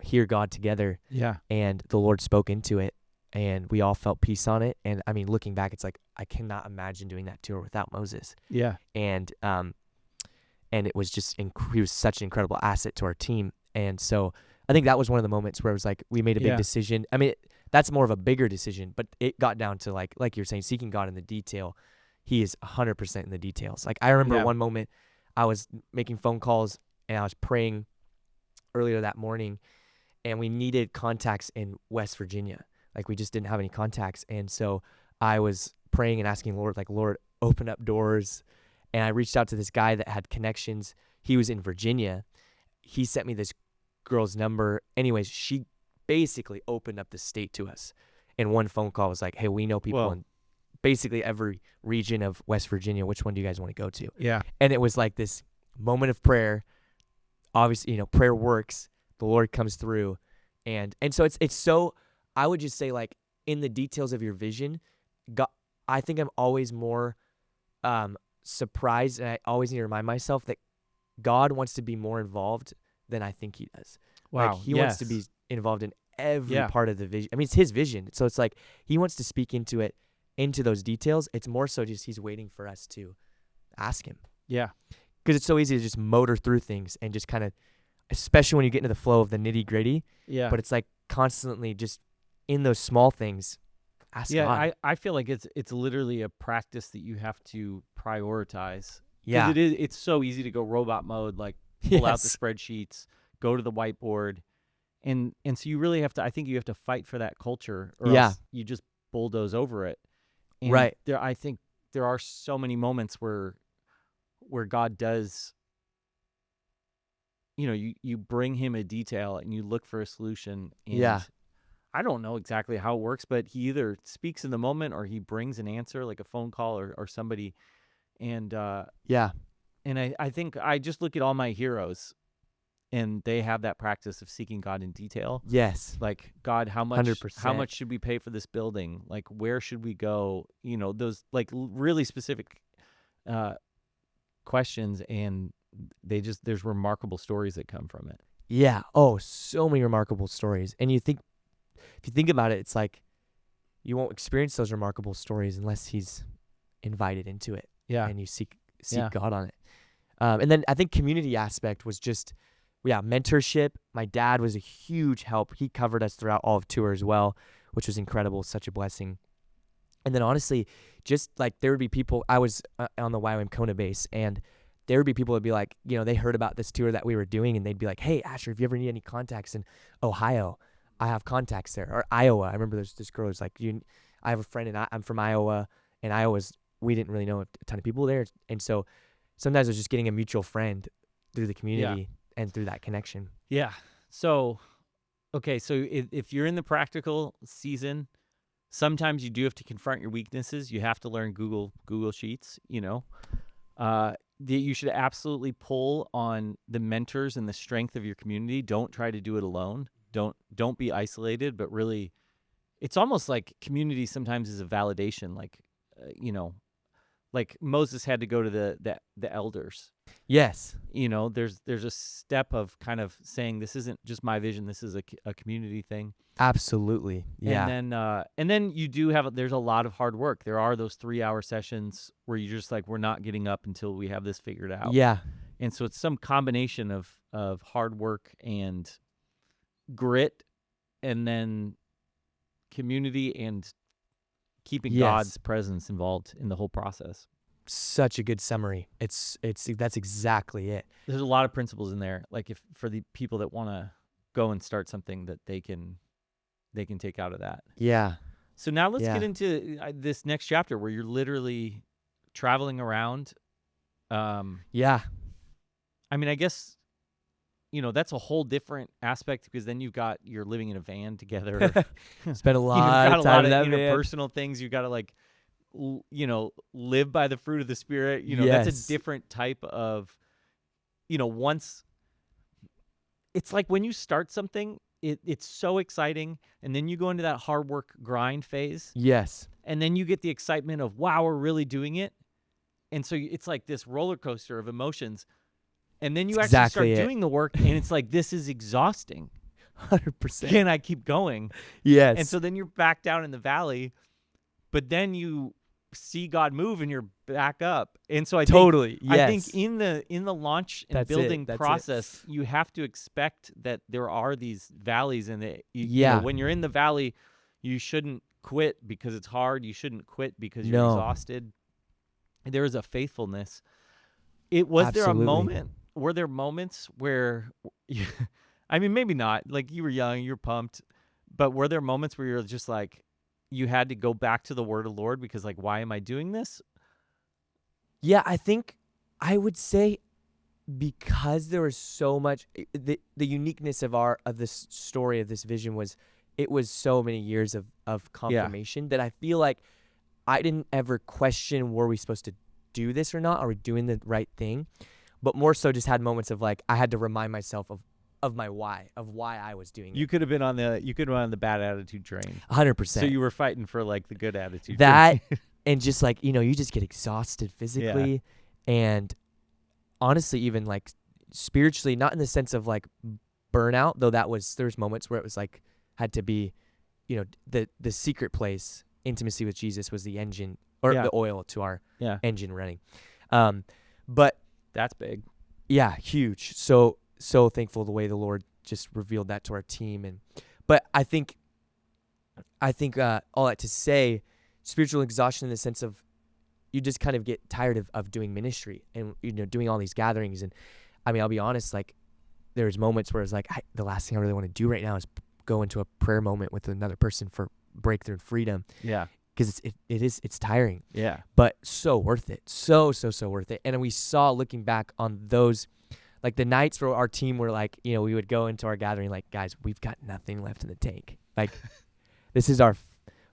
hear God together. Yeah. And the Lord spoke into it, and we all felt peace on it. And I mean, looking back, it's like, I cannot imagine doing that tour without Moses. Yeah. And it was just, he was such an incredible asset to our team. And so I think that was one of the moments where it was like, we made a big decision. I mean, that's more of a bigger decision, but it got down to like you're saying, seeking God in the detail. He is 100% in the details. Like, I remember one moment I was making phone calls and I was praying earlier that morning, and we needed contacts in West Virginia. Like, we just didn't have any contacts. And so I was praying and asking Lord, like, Lord, open up doors. And I reached out to this guy that had connections. He was in Virginia. He sent me this girl's number. Anyways, she basically opened up the state to us. And one phone call was like, hey, we know people in basically every region of West Virginia. Which one do you guys want to go to? Yeah. And it was like this moment of prayer. Obviously, prayer works. The Lord comes through. And so it's so, I would just say, like, in the details of your vision, God, I think I'm always more surprised, and I always need to remind myself that God wants to be more involved than I think he does. Wow. Like he wants to be involved in every Yeah. part of the vision. I mean, it's his vision. So it's like he wants to speak into it, into those details. It's more so just he's waiting for us to ask him. Yeah. Because it's so easy to just motor through things and just kind of, especially when you get into the flow of the nitty gritty. Yeah. But it's like constantly just in those small things, ask God. I feel like it's literally a practice that you have to prioritize. Yeah. It's so easy to go robot mode, like pull out the spreadsheets, go to the whiteboard. And so you really have to, I think you have to fight for that culture, or else you just bulldoze over it. And right. I think there are so many moments where God does, you bring him a detail and you look for a solution. And I don't know exactly how it works, but he either speaks in the moment or he brings an answer, like a phone call or somebody. And and I think I just look at all my heroes, and they have that practice of seeking God in detail. Yes. Like, God, how much 100%. How much should we pay for this building? Like, where should we go? Those like really specific questions, and there's remarkable stories that come from it. Yeah. Oh, so many remarkable stories. And if you think about it, it's like you won't experience those remarkable stories unless he's invited into it. Yeah. And you seek God on it. And then I think community aspect was just, mentorship. My dad was a huge help. He covered us throughout all of tour as well, which was incredible. Such a blessing. And then honestly, just like there would be people, I was on the YWAM Kona base, and there would be people that would be like, they heard about this tour that we were doing, and they'd be like, hey, Asher, if you ever need any contacts in Ohio, I have contacts there. Or Iowa. I remember this girl was like, I have a friend, and I'm from Iowa, and we didn't really know a ton of people there. And so sometimes it was just getting a mutual friend through the community and through that connection. Yeah. So, okay. So if you're in the practical season, sometimes you do have to confront your weaknesses. You have to learn Google Sheets, you should absolutely pull on the mentors and the strength of your community. Don't try to do it alone. Don't be isolated, but really it's almost like community sometimes is a validation. Like, like Moses had to go to the elders. Yes. There's a step of kind of saying, this isn't just my vision. This is a community thing. Absolutely. Yeah. And then you do there's a lot of hard work. There are those 3-hour sessions where you're just like, we're not getting up until we have this figured out. Yeah. And so it's some combination of hard work and grit, and then community and keeping God's presence involved in the whole process. Such a good summary. That's exactly it. There's a lot of principles in there, like if for the people that want to go and start something that they can take out of that. Yeah. So now let's get into this next chapter where you're literally traveling around. I mean, I guess that's a whole different aspect, because then you're living in a van together. Spend a lot of time in that van. Interpersonal things. You got to like, live by the fruit of the Spirit. That's a different type of, once. It's like when you start something, it's so exciting, and then you go into that hard work grind phase. Yes. And then you get the excitement of, wow, we're really doing it. And so it's like this roller coaster of emotions. And then you actually start doing the work, and it's like, this is exhausting. 100%. Can I keep going? Yes. And so then you're back down in the valley, but then you see God move and you're back up. And so I think in the launch and building process, you have to expect that there are these valleys, and when you're in the valley, you shouldn't quit because it's hard. You shouldn't quit because you're exhausted. There is a faithfulness. Were there moments where, I mean, maybe not, like you were young, you're pumped, but were there moments where you're just like, you had to go back to the word of the Lord because, like, why am I doing this? Yeah, I think I would say because there was so much, the uniqueness of this story, of this vision it was so many years of confirmation that I feel like I didn't ever question, were we supposed to do this or not? Are we doing the right thing? But more so just had moments of like, I had to remind myself of my why, of why I was doing it. You could have been on the bad attitude train. 100%. So you were fighting for like the good attitude. That, and just like, you just get exhausted physically. And honestly, even like spiritually, not in the sense of like burnout, though there's moments where it was like had to be, the secret place, intimacy with Jesus was the engine or the oil to our engine running. But that's big. Yeah, huge. So thankful the way the Lord just revealed that to our team. But I think all that to say, spiritual exhaustion in the sense of you just kind of get tired of doing ministry and doing all these gatherings. And I mean, I'll be honest, like there's moments where it's like the last thing I really want to do right now is go into a prayer moment with another person for breakthrough and freedom. Yeah. Because it's tiring. Yeah. But so worth it. So worth it. And we saw, looking back on those, like the nights where our team were like, we would go into our gathering like, guys, we've got nothing left in the tank. Like this is our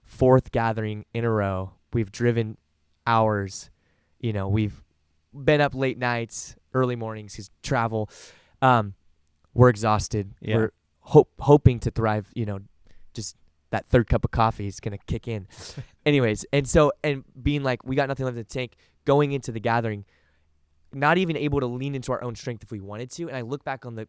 fourth gathering in a row. We've driven hours. We've been up late nights, early mornings, because travel. We're exhausted. Yeah. We're hoping to thrive, just that third cup of coffee is going to kick in. Anyways, and being like, we got nothing left in the tank, going into the gathering, not even able to lean into our own strength if we wanted to. And I look back on the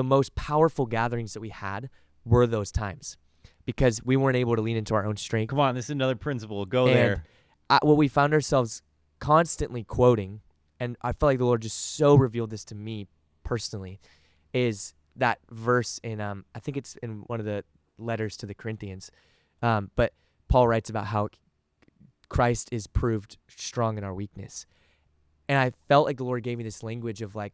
most powerful gatherings that we had were those times because we weren't able to lean into our own strength. Come on, this is another principle. Go there. What we found ourselves constantly quoting, and I felt like the Lord just so revealed this to me personally, is that verse in, I think it's in one of the letters to the Corinthians, but Paul writes about how Christ is proved strong in our weakness. And I felt like the Lord gave me this language of like,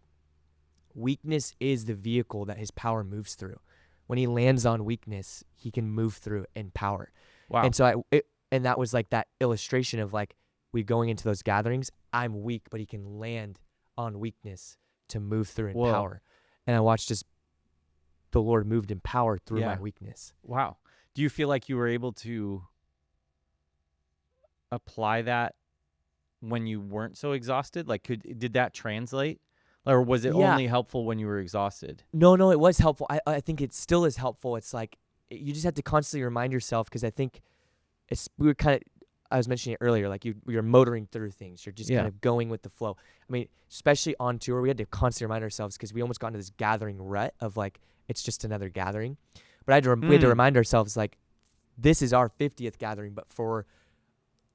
weakness is the vehicle that his power moves through. When he lands on weakness, he can move through in power. Wow. And so and that was like that illustration of like, we going into those gatherings, I'm weak, but he can land on weakness to move through in power. And I watched just the Lord moved in power through my weakness. Wow. Do you feel like you were able to apply that when you weren't so exhausted? Like, did that translate? Or was it only helpful when you were exhausted? No, it was helpful. I think it still is helpful. It's like, you just have to constantly remind yourself, because I think I was mentioning it earlier, like you're motoring through things. You're just kind of going with the flow. I mean, especially on tour, we had to constantly remind ourselves, because we almost got into this gathering rut of like, it's just another gathering. But we had to remind ourselves, like, this is our 50th gathering, but for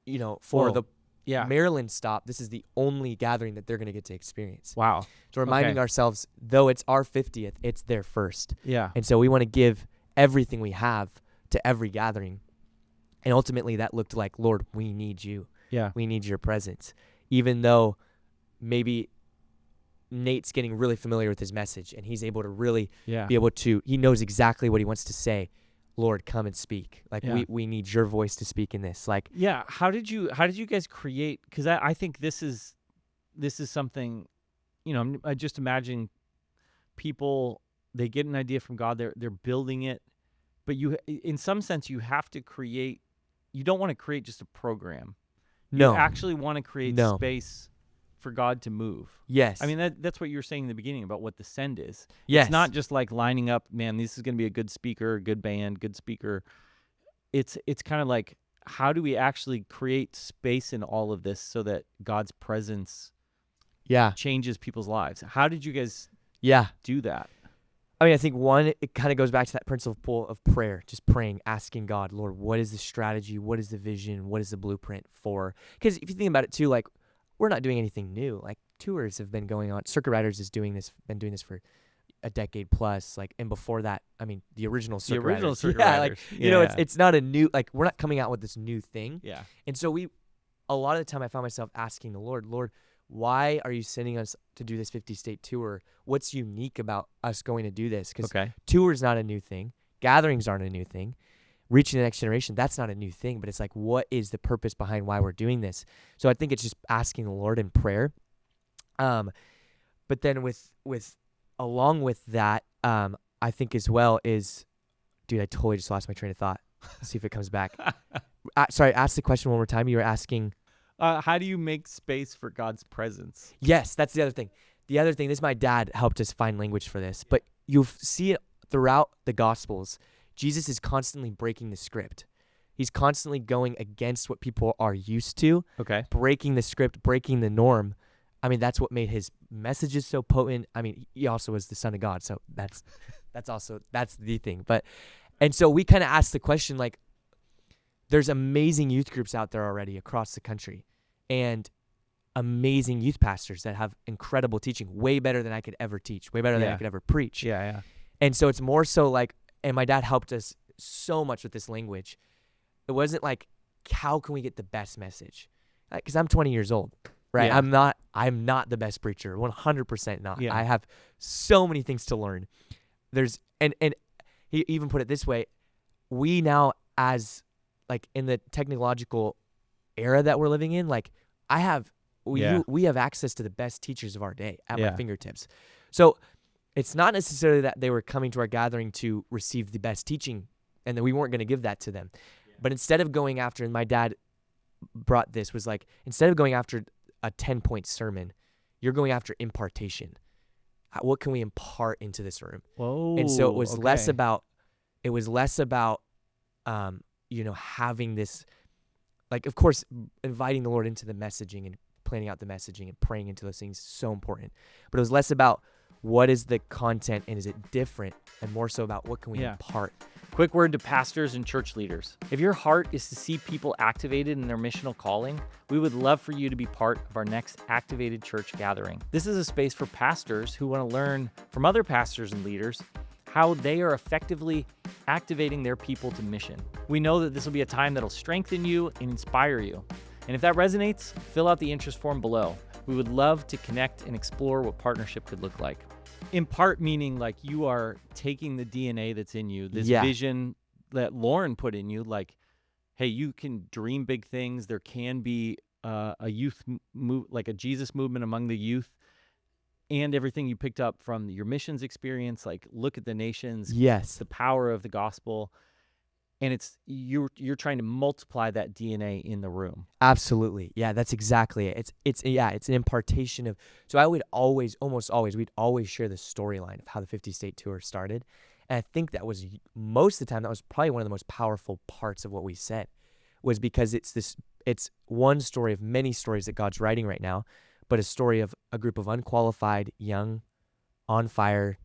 the Maryland stop, this is the only gathering that they're going to get to experience. Wow. So reminding ourselves, though it's our 50th, it's their first. Yeah. And so we want to give everything we have to every gathering. And ultimately that looked like, Lord, we need you. Yeah. We need your presence. Even though maybe Nate's getting really familiar with his message and he's able to really be able to, he knows exactly what he wants to say. Lord, come and speak. Like we need your voice to speak in this. Like, how did you guys create? Because I think this is something, I just imagine people, they get an idea from God, they're building it, but you, in some sense, you have to create. You don't want to create just a program. No, you actually want to create space for God to move. Yes. I mean, that's what you were saying in the beginning about what the send is. Yes. It's not just like lining up, man, this is going to be a good speaker, good band, good speaker. It's kind of like, how do we actually create space in all of this so that God's presence changes people's lives? How did you guys do that? I mean, I think one, it kind of goes back to that principle of prayer, just praying, asking God, Lord, what is the strategy? What is the vision? What is the blueprint for? Because if you think about it too, like, we're not doing anything new. Like, tours have been going on. Circuit Riders is been doing this for a decade plus. Like, and before that, I mean, the original Circuit Riders. Circuit Riders. Like, it's not a new, like, we're not coming out with this new thing. Yeah. And so a lot of the time I found myself asking the Lord, why are you sending us to do this 50-state tour? What's unique about us going to do this? Because tour's not a new thing. Gatherings aren't a new thing. Reaching the next generation, that's not a new thing. But it's like, what is the purpose behind why we're doing this? So I think it's just asking the Lord in prayer. But then along with that, I think as well is, dude, I totally just lost my train of thought. Let's see if it comes back. Sorry, ask the question one more time. You were asking... how do you make space for God's presence? Yes, that's the other thing. The other thing, my dad helped us find language for this, but you'll see it throughout the Gospels. Jesus is constantly breaking the script. He's constantly going against what people are used to, breaking the script, breaking the norm, I mean, that's what made his messages so potent. I mean, he also was the Son of God, so that's the thing. But and so we kind of asked the question, like, there's amazing youth groups out there already across the country, and amazing youth pastors that have incredible teaching, way better than I could ever teach, way better than I could ever preach. Yeah. And so it's more so like, and my dad helped us so much with this language. It wasn't like, how can we get the best message? Because I'm 20 years old, right? Yeah. I'm not the best preacher, 100% not. Yeah. I have so many things to learn. There's, and he even put it this way, we now, as like in the technological era that we're living in, like we have access to the best teachers of our day at my fingertips. So it's not necessarily that they were coming to our gathering to receive the best teaching and that we weren't going to give that to them. But instead of going after, and my dad brought this, was like, instead of going after a 10-point sermon, you're going after impartation. What can we impart into this room? Whoa. And so it was less about, having this, like, of course, inviting the Lord into the messaging and planning out the messaging and praying into those things is so important. But it was less about what is the content and is it different, and more so about what can we impart. Quick word to pastors and church leaders. If your heart is to see people activated in their missional calling, we would love for you to be part of our next Activated Church gathering. This is a space for pastors who want to learn from other pastors and leaders how they are effectively activating their people to mission. We know that this will be a time that'll strengthen you and inspire you. And if that resonates, fill out the interest form below. We would love to connect and explore what partnership could look like. In part, meaning like you are taking the DNA that's in you, this vision that Lauren put in you, like, hey, you can dream big things. There can be a youth like a Jesus movement among the youth, and everything you picked up from your missions experience, like look at the nations, the power of the gospel. And it's you're trying to multiply that DNA in the room. Absolutely. Yeah, that's exactly it. It's an impartation of, so I would almost always share the storyline of how the 50-state tour started. And I think that was, most of the time, that was probably one of the most powerful parts of what we said, was because it's one story of many stories that God's writing right now, but a story of a group of unqualified, young, on fire,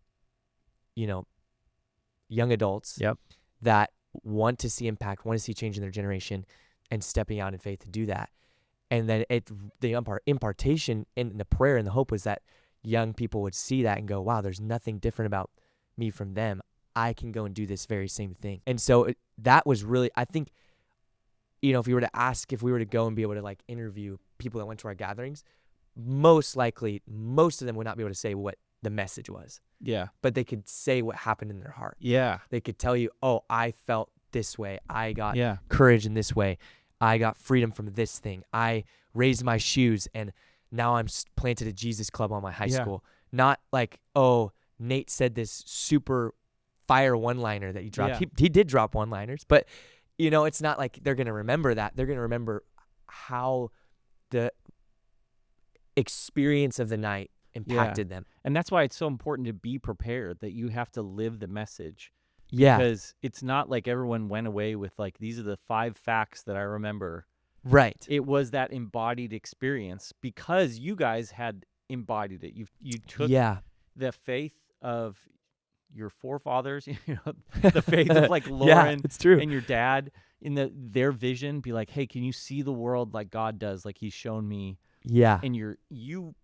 young adults that want to see impact, want to see change in their generation, and stepping out in faith to do that. And then the impartation in the prayer and the hope was that young people would see that and go, wow, there's nothing different about me from them. I can go and do this very same thing. And so that was really, I think, if we were to go and be able to like interview people that went to our gatherings, most likely, most of them would not be able to say what the message was. Yeah. But they could say what happened in their heart. Yeah. They could tell you, oh, I felt this way. I got Yeah. courage in this way. I got freedom from this thing. I raised my shoes and now I'm planted a Jesus club on my high school. Not like, oh, Nate said this super fire one-liner that you dropped. Yeah. He did drop one-liners, but it's not like they're going to remember that. They're going to remember how the experience of the night impacted them. And that's why it's so important to be prepared, that you have to live the message. Yeah. Because it's not like everyone went away with like, these are the 5 facts that I remember. Right. It was that embodied experience because you guys had embodied it. You took the faith of your forefathers, the faith of like Lauren it's true. and your dad in their vision, be like, hey, can you see the world like God does? Like he's shown me. Yeah. And you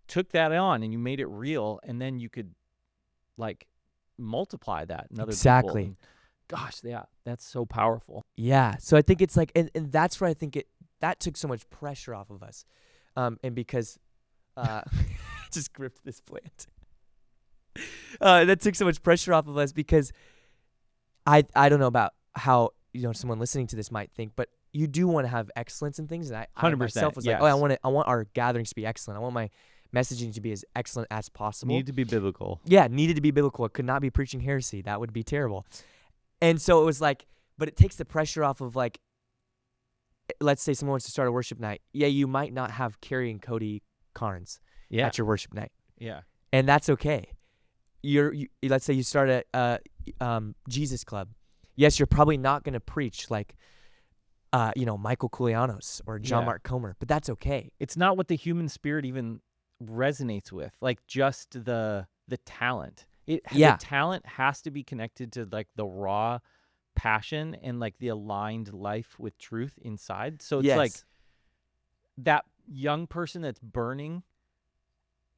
took that on and you made it real, and then you could like multiply that in other people. And gosh, that's so powerful. Yeah. So I think it's like, and that's where I think that took so much pressure off of us. And because, just gripped this plant. That took so much pressure off of us because I don't know about how, someone listening to this might think, but you do want to have excellence in things. And I 100%, myself was like, oh, I want our gatherings to be excellent. I want my messaging to be as excellent as possible. Needed to be biblical. Yeah, needed to be biblical. It could not be preaching heresy. That would be terrible. And so it was like, but it takes the pressure off of like, let's say someone wants to start a worship night. Yeah, you might not have Carrie and Cody Carnes at your worship night. Yeah. And that's okay. Let's say you start a Jesus Club. Yes, you're probably not going to preach like, Michael Koulianos or John Mark Comer, but that's okay. It's not what the human spirit even resonates with, like just the talent. The talent has to be connected to like the raw passion and like the aligned life with truth inside. So it's like that young person that's burning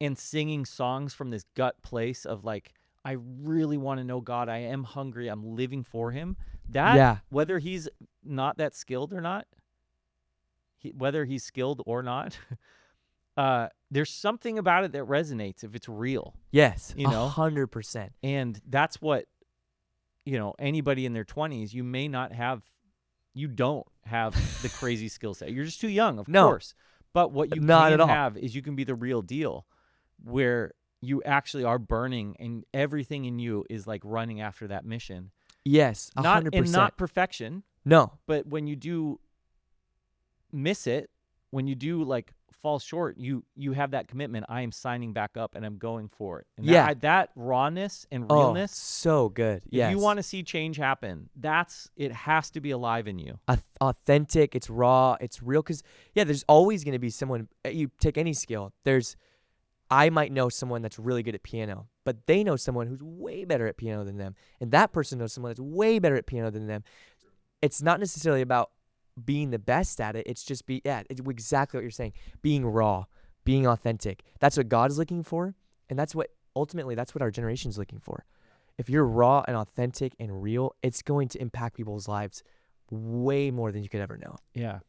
and singing songs from this gut place of like, I really want to know God. I am hungry. I'm living for him. That, whether he's not that skilled or not, whether he's skilled or not, there's something about it that resonates if it's real. Yes, 100%. And that's what, anybody in their 20s, you don't have the crazy skill set. You're just too young, of course. But what you can have is you can be the real deal, where you actually are burning and everything in you is like running after that mission. Yes, 100%. And not perfection. No. But when you do miss it, when you do like fall short, you have that commitment. I am signing back up and I'm going for it. And that rawness and realness. So good. If you want to see change happen, it has to be alive in you. Authentic, it's raw, it's real. Because, there's always going to be someone, you take any skill, I might know someone that's really good at piano, but they know someone who's way better at piano than them. And that person knows someone that's way better at piano than them. It's not necessarily about being the best at it. It's just it's exactly what you're saying. Being raw, being authentic. That's what God's looking for. And that's what our generation's looking for. If you're raw and authentic and real, it's going to impact people's lives way more than you could ever know. Yeah.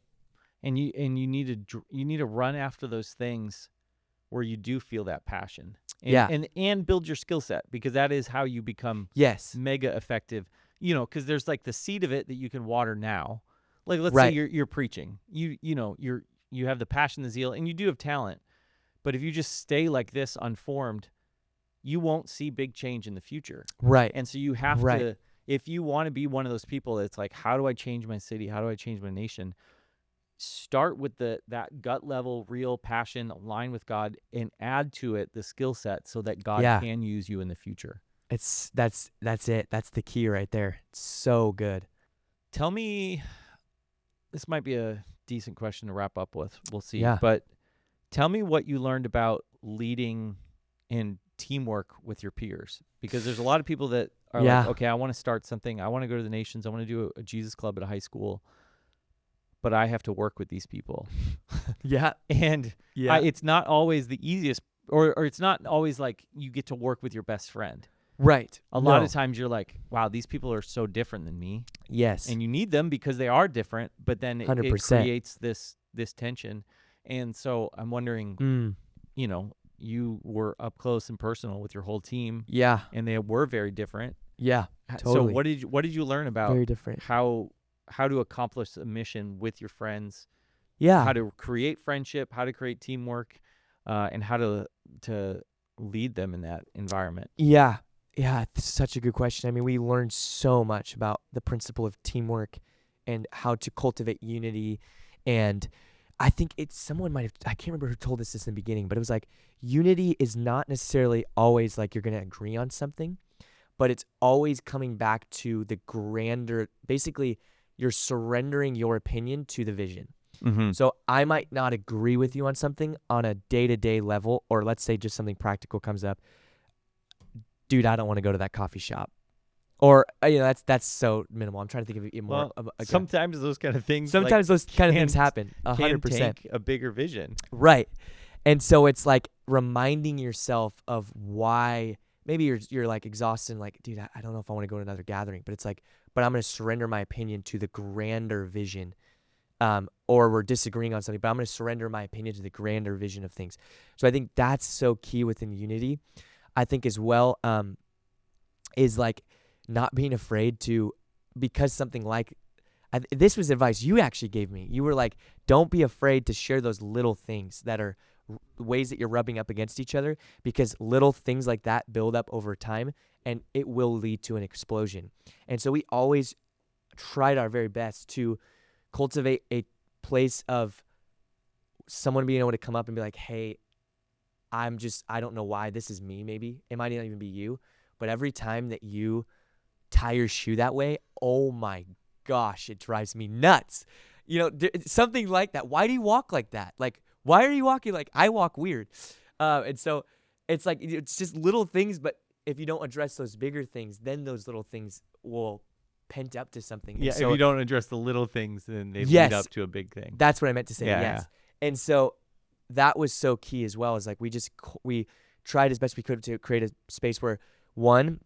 And you need to run after those things where you do feel that passion. And build your skill set, because that is how you become mega effective. Because there's like the seed of it that you can water now. Like let's say you're preaching. You have the passion, the zeal, and you do have talent. But if you just stay like this unformed, you won't see big change in the future. Right. And so you have to, if you want to be one of those people that's like, how do I change my city? How do I change my nation? Start with that gut level, real passion, align with God, and add to it the skill set so that God can use you in the future. That's it. That's the key right there. It's so good. Tell me, this might be a decent question to wrap up with. We'll see. Yeah. But tell me what you learned about leading and teamwork with your peers, because there's a lot of people that are like, okay, I want to start something. I want to go to the nations. I want to do a Jesus club at a high school. But I have to work with these people. And it's not always the easiest, or it's not always like you get to work with your best friend. Right. A lot of times you're like, wow, these people are so different than me. Yes. And you need them because they are different, but then it creates this tension. And so I'm wondering, you were up close and personal with your whole team. Yeah. And they were very different. Yeah. Totally. So what did you learn about very different how to accomplish a mission with your friends, how to create friendship, how to create teamwork, and how to lead them in that environment? Yeah, it's such a good question. I mean, we learned so much about the principle of teamwork and how to cultivate unity. And I think I can't remember who told us this in the beginning, but it was like, unity is not necessarily always like you're going to agree on something, but it's always coming back to the grander, basically, you're surrendering your opinion to the vision. Mm-hmm. So I might not agree with you on something on a day-to-day level, or let's say just something practical comes up. Dude, I don't want to go to that coffee shop. Or, that's so minimal. I'm trying to think of it more. Sometimes those kind of things. Sometimes those kind of things happen. 100%. Can take a bigger vision. Right. And so it's like reminding yourself of why. Maybe you're like exhausted and like, dude, I don't know if I want to go to another gathering. But it's like, but I'm going to surrender my opinion to the grander vision. Or we're disagreeing on something, but I'm going to surrender my opinion to the grander vision of things. So I think that's so key within unity. I think as well is like not being afraid to, because something like, this was advice you actually gave me. You were like, don't be afraid to share those little things that are ways that you're rubbing up against each other, because little things like that build up over time and it will lead to an explosion. And so we always tried our very best to cultivate a place of someone being able to come up and be like, hey, I don't know why this is me. Maybe it might not even be you, but every time that you tie your shoe that way, oh my gosh, it drives me nuts. Something like that. Why do you walk like that? Like, why are you walking like I walk weird? And so it's like, it's just little things, but if you don't address those bigger things, then those little things will pent up to something. And Yeah, so if you don't address the little things, then they lead Yes. up to a big thing. That's what I meant to say. Yeah, Yes. And so that was so key as well, is like we tried as best we could to create a space where, one,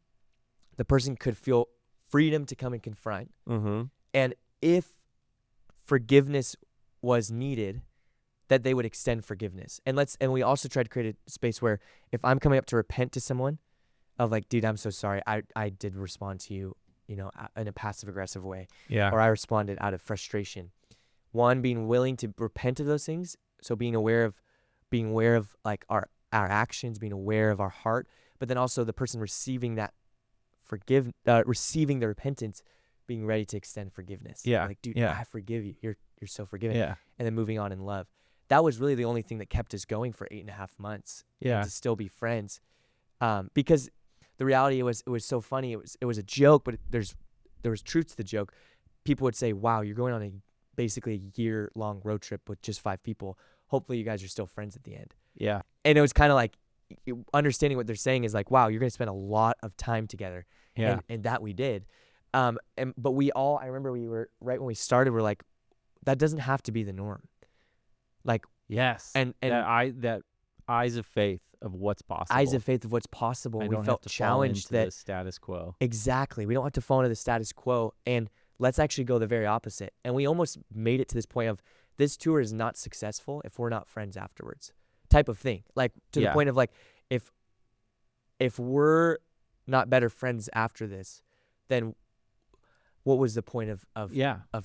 the person could feel freedom to come and confront. Mm-hmm. And if forgiveness was needed, that they would extend forgiveness. And we also tried to create a space where if I'm coming up to repent to someone of like, dude, I'm so sorry. I did respond to you, in a passive aggressive way. Yeah. Or I responded out of frustration. One, being willing to repent of those things. So being aware of like our actions, being aware of our heart, but then also the person receiving that receiving the repentance, being ready to extend forgiveness. Yeah. Like, dude, Yeah. I forgive you. You're so forgiven. Yeah. And then moving on in love. That was really the only thing that kept us going for 8.5 months. Yeah. And to still be friends. Because the reality it was so funny. It was a joke, but there was truth to the joke. People would say, wow, you're going on basically a year-long road trip with just 5 people. Hopefully you guys are still friends at the end. Yeah. And it was kind of like understanding what they're saying is like, wow, you're going to spend a lot of time together. Yeah. And that we did. But I remember we were, right when we started, we're like, that doesn't have to be the norm. Like, yes. And that eyes of faith of what's possible. Eyes of faith of what's possible. I We don't felt have to challenged fall into that the status quo. Exactly. We don't have to fall into the status quo. And let's actually go the very opposite. And we almost made it to this point of this tour is not successful if we're not friends afterwards, type of thing. Like to the point of like, if we're not better friends after this, then what was the point of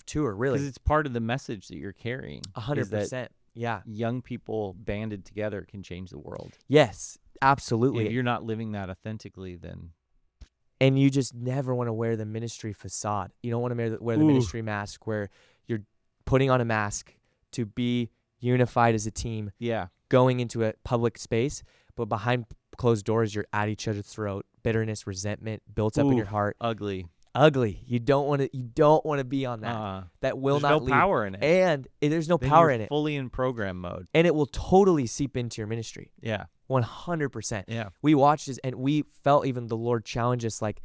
tour, really? Because it's part of the message that you're carrying. 100%. Yeah. Young people banded together can change the world. Yes, absolutely. If you're not living that authentically, then... And you just never want to wear the ministry facade. You don't want to wear the ministry mask where you're putting on a mask to be unified as a team. Yeah. Going into a public space, but behind closed doors, you're at each other's throat. Bitterness, resentment built up in your heart. Ugly. You don't want to be on that. That will not lead. There's no power in it. And there's no then power you're in it. Fully in program mode. And it will totally seep into your ministry. Yeah. 100%. Yeah. We watched this and we felt even the Lord challenge us like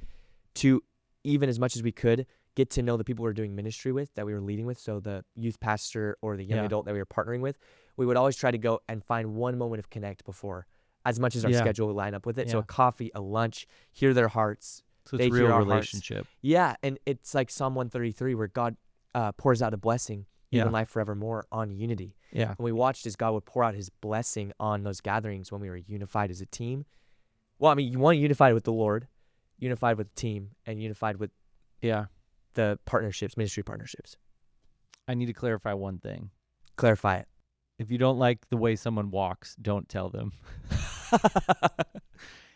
to, even as much as we could, get to know the people we were doing ministry with, that we were leading with. So the youth pastor or the young adult that we were partnering with, we would always try to go and find one moment of connect before, as much as our schedule would line up with it. So a coffee, a lunch, hear their hearts. So it's a real relationship. Yeah, and it's like Psalm 133 where God pours out a blessing, even life forevermore, on unity. Yeah. And we watched as God would pour out his blessing on those gatherings when we were unified as a team. Well, I mean, you want unified with the Lord, unified with the team, and unified with the partnerships, ministry partnerships. I need to clarify one thing. Clarify it. If you don't like the way someone walks, don't tell them.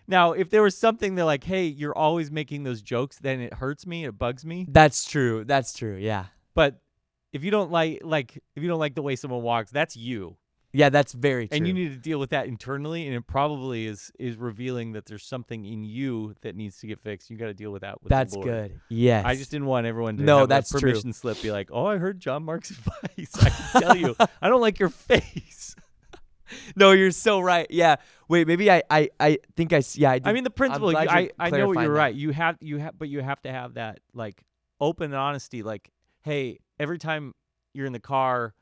Now, if there was something that like, hey, you're always making those jokes, then it hurts me, it bugs me. That's true. Yeah. But if you don't like the way someone walks, that's you. Yeah, that's very true. And you need to deal with that internally, and it probably is revealing that there's something in you that needs to get fixed. You got to deal with that with That's the Lord. good. Yes. I just didn't want everyone to have that's a permission slip be like, oh, I heard John Mark's advice. I can tell you, I don't like your face. No, you're so right. Yeah. Wait, maybe I think I did. I mean, the principle, I know what you're that. right. But you have to have that like open honesty. Like, hey, every time you're in the car,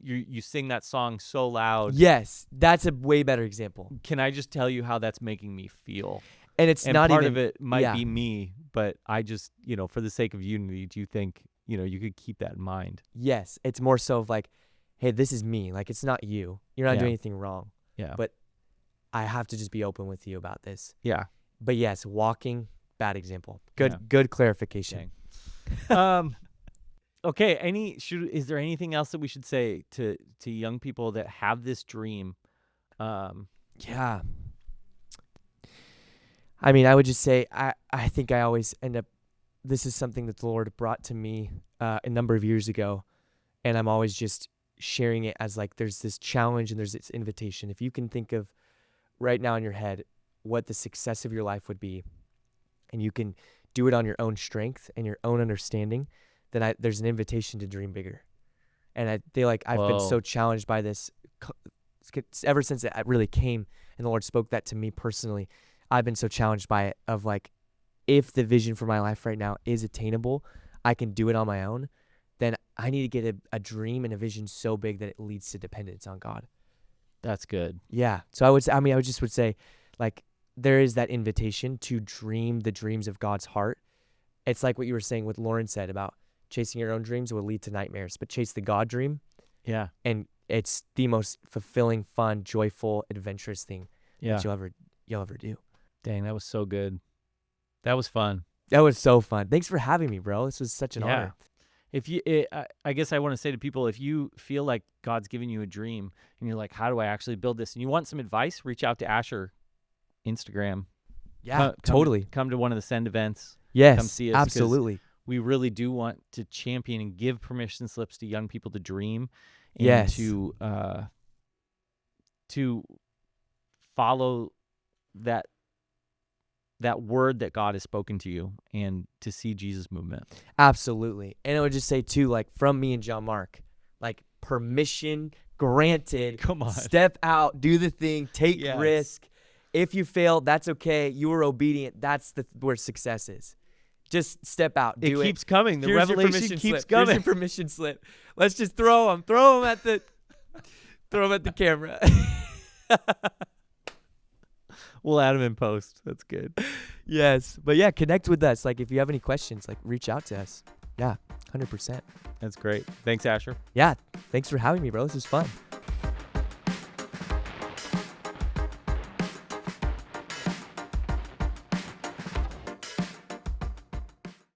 you sing that song so loud. Yes, that's a way better example. Can I just tell you how that's making me feel? And it's and not part even, of it might be me, but I just, for the sake of unity, do you think, you could keep that in mind? Yes, it's more so of like, hey, this is me. Like, it's not you. You're not doing anything wrong. Yeah. But I have to just be open with you about this. Yeah. But yes, walking, bad example. Good clarification. Okay. Is there anything else that we should say to young people that have this dream? Yeah. I mean, I would just say I think I always end up. This is something that the Lord brought to me a number of years ago, and I'm always just sharing it as like there's this challenge and there's this invitation. If you can think of right now in your head what the success of your life would be, and you can do it on your own strength and your own understanding, then there's an invitation to dream bigger. And I feel like I've been so challenged by this ever since it really came in and the Lord spoke that to me personally. I've been so challenged by it of like, if the vision for my life right now is attainable, I can do it on my own, then I need to get a dream and a vision so big that it leads to dependence on God. That's good. Yeah. So I would say, like, there is that invitation to dream the dreams of God's heart. It's like what you were saying, what Lauren said about chasing your own dreams will lead to nightmares, but chase the God dream. Yeah. And it's the most fulfilling, fun, joyful, adventurous thing Yeah. that you'll ever do. Dang, that was so good. That was fun. That was so fun. Thanks for having me, bro. This was such an honor. If you, I guess I want to say to people, if you feel like God's giving you a dream and you're like, how do I actually build this? And you want some advice, reach out to Asher, Instagram. Yeah, totally. Come to one of the Send events. Yes, come see us. absolutely. We really do want to champion and give permission slips to young people to dream and yes. to follow that word that God has spoken to you and to see Jesus' movement. Absolutely. And I would just say too, like, from me and John Mark, like, permission granted. Come on. Step out, do the thing, take Yes. risk. If you fail, that's okay. You were obedient. That's where success is. Just step out. Do It keeps coming. The Here's your revelation permission keeps slip. coming. Here's your permission slip. Let's just throw them. Throw them at the camera. We'll add them in post. That's good. Yes. But yeah, connect with us. Like, if you have any questions, like, reach out to us. Yeah, 100%. That's great. Thanks, Asher. Yeah. Thanks for having me, bro. This was fun.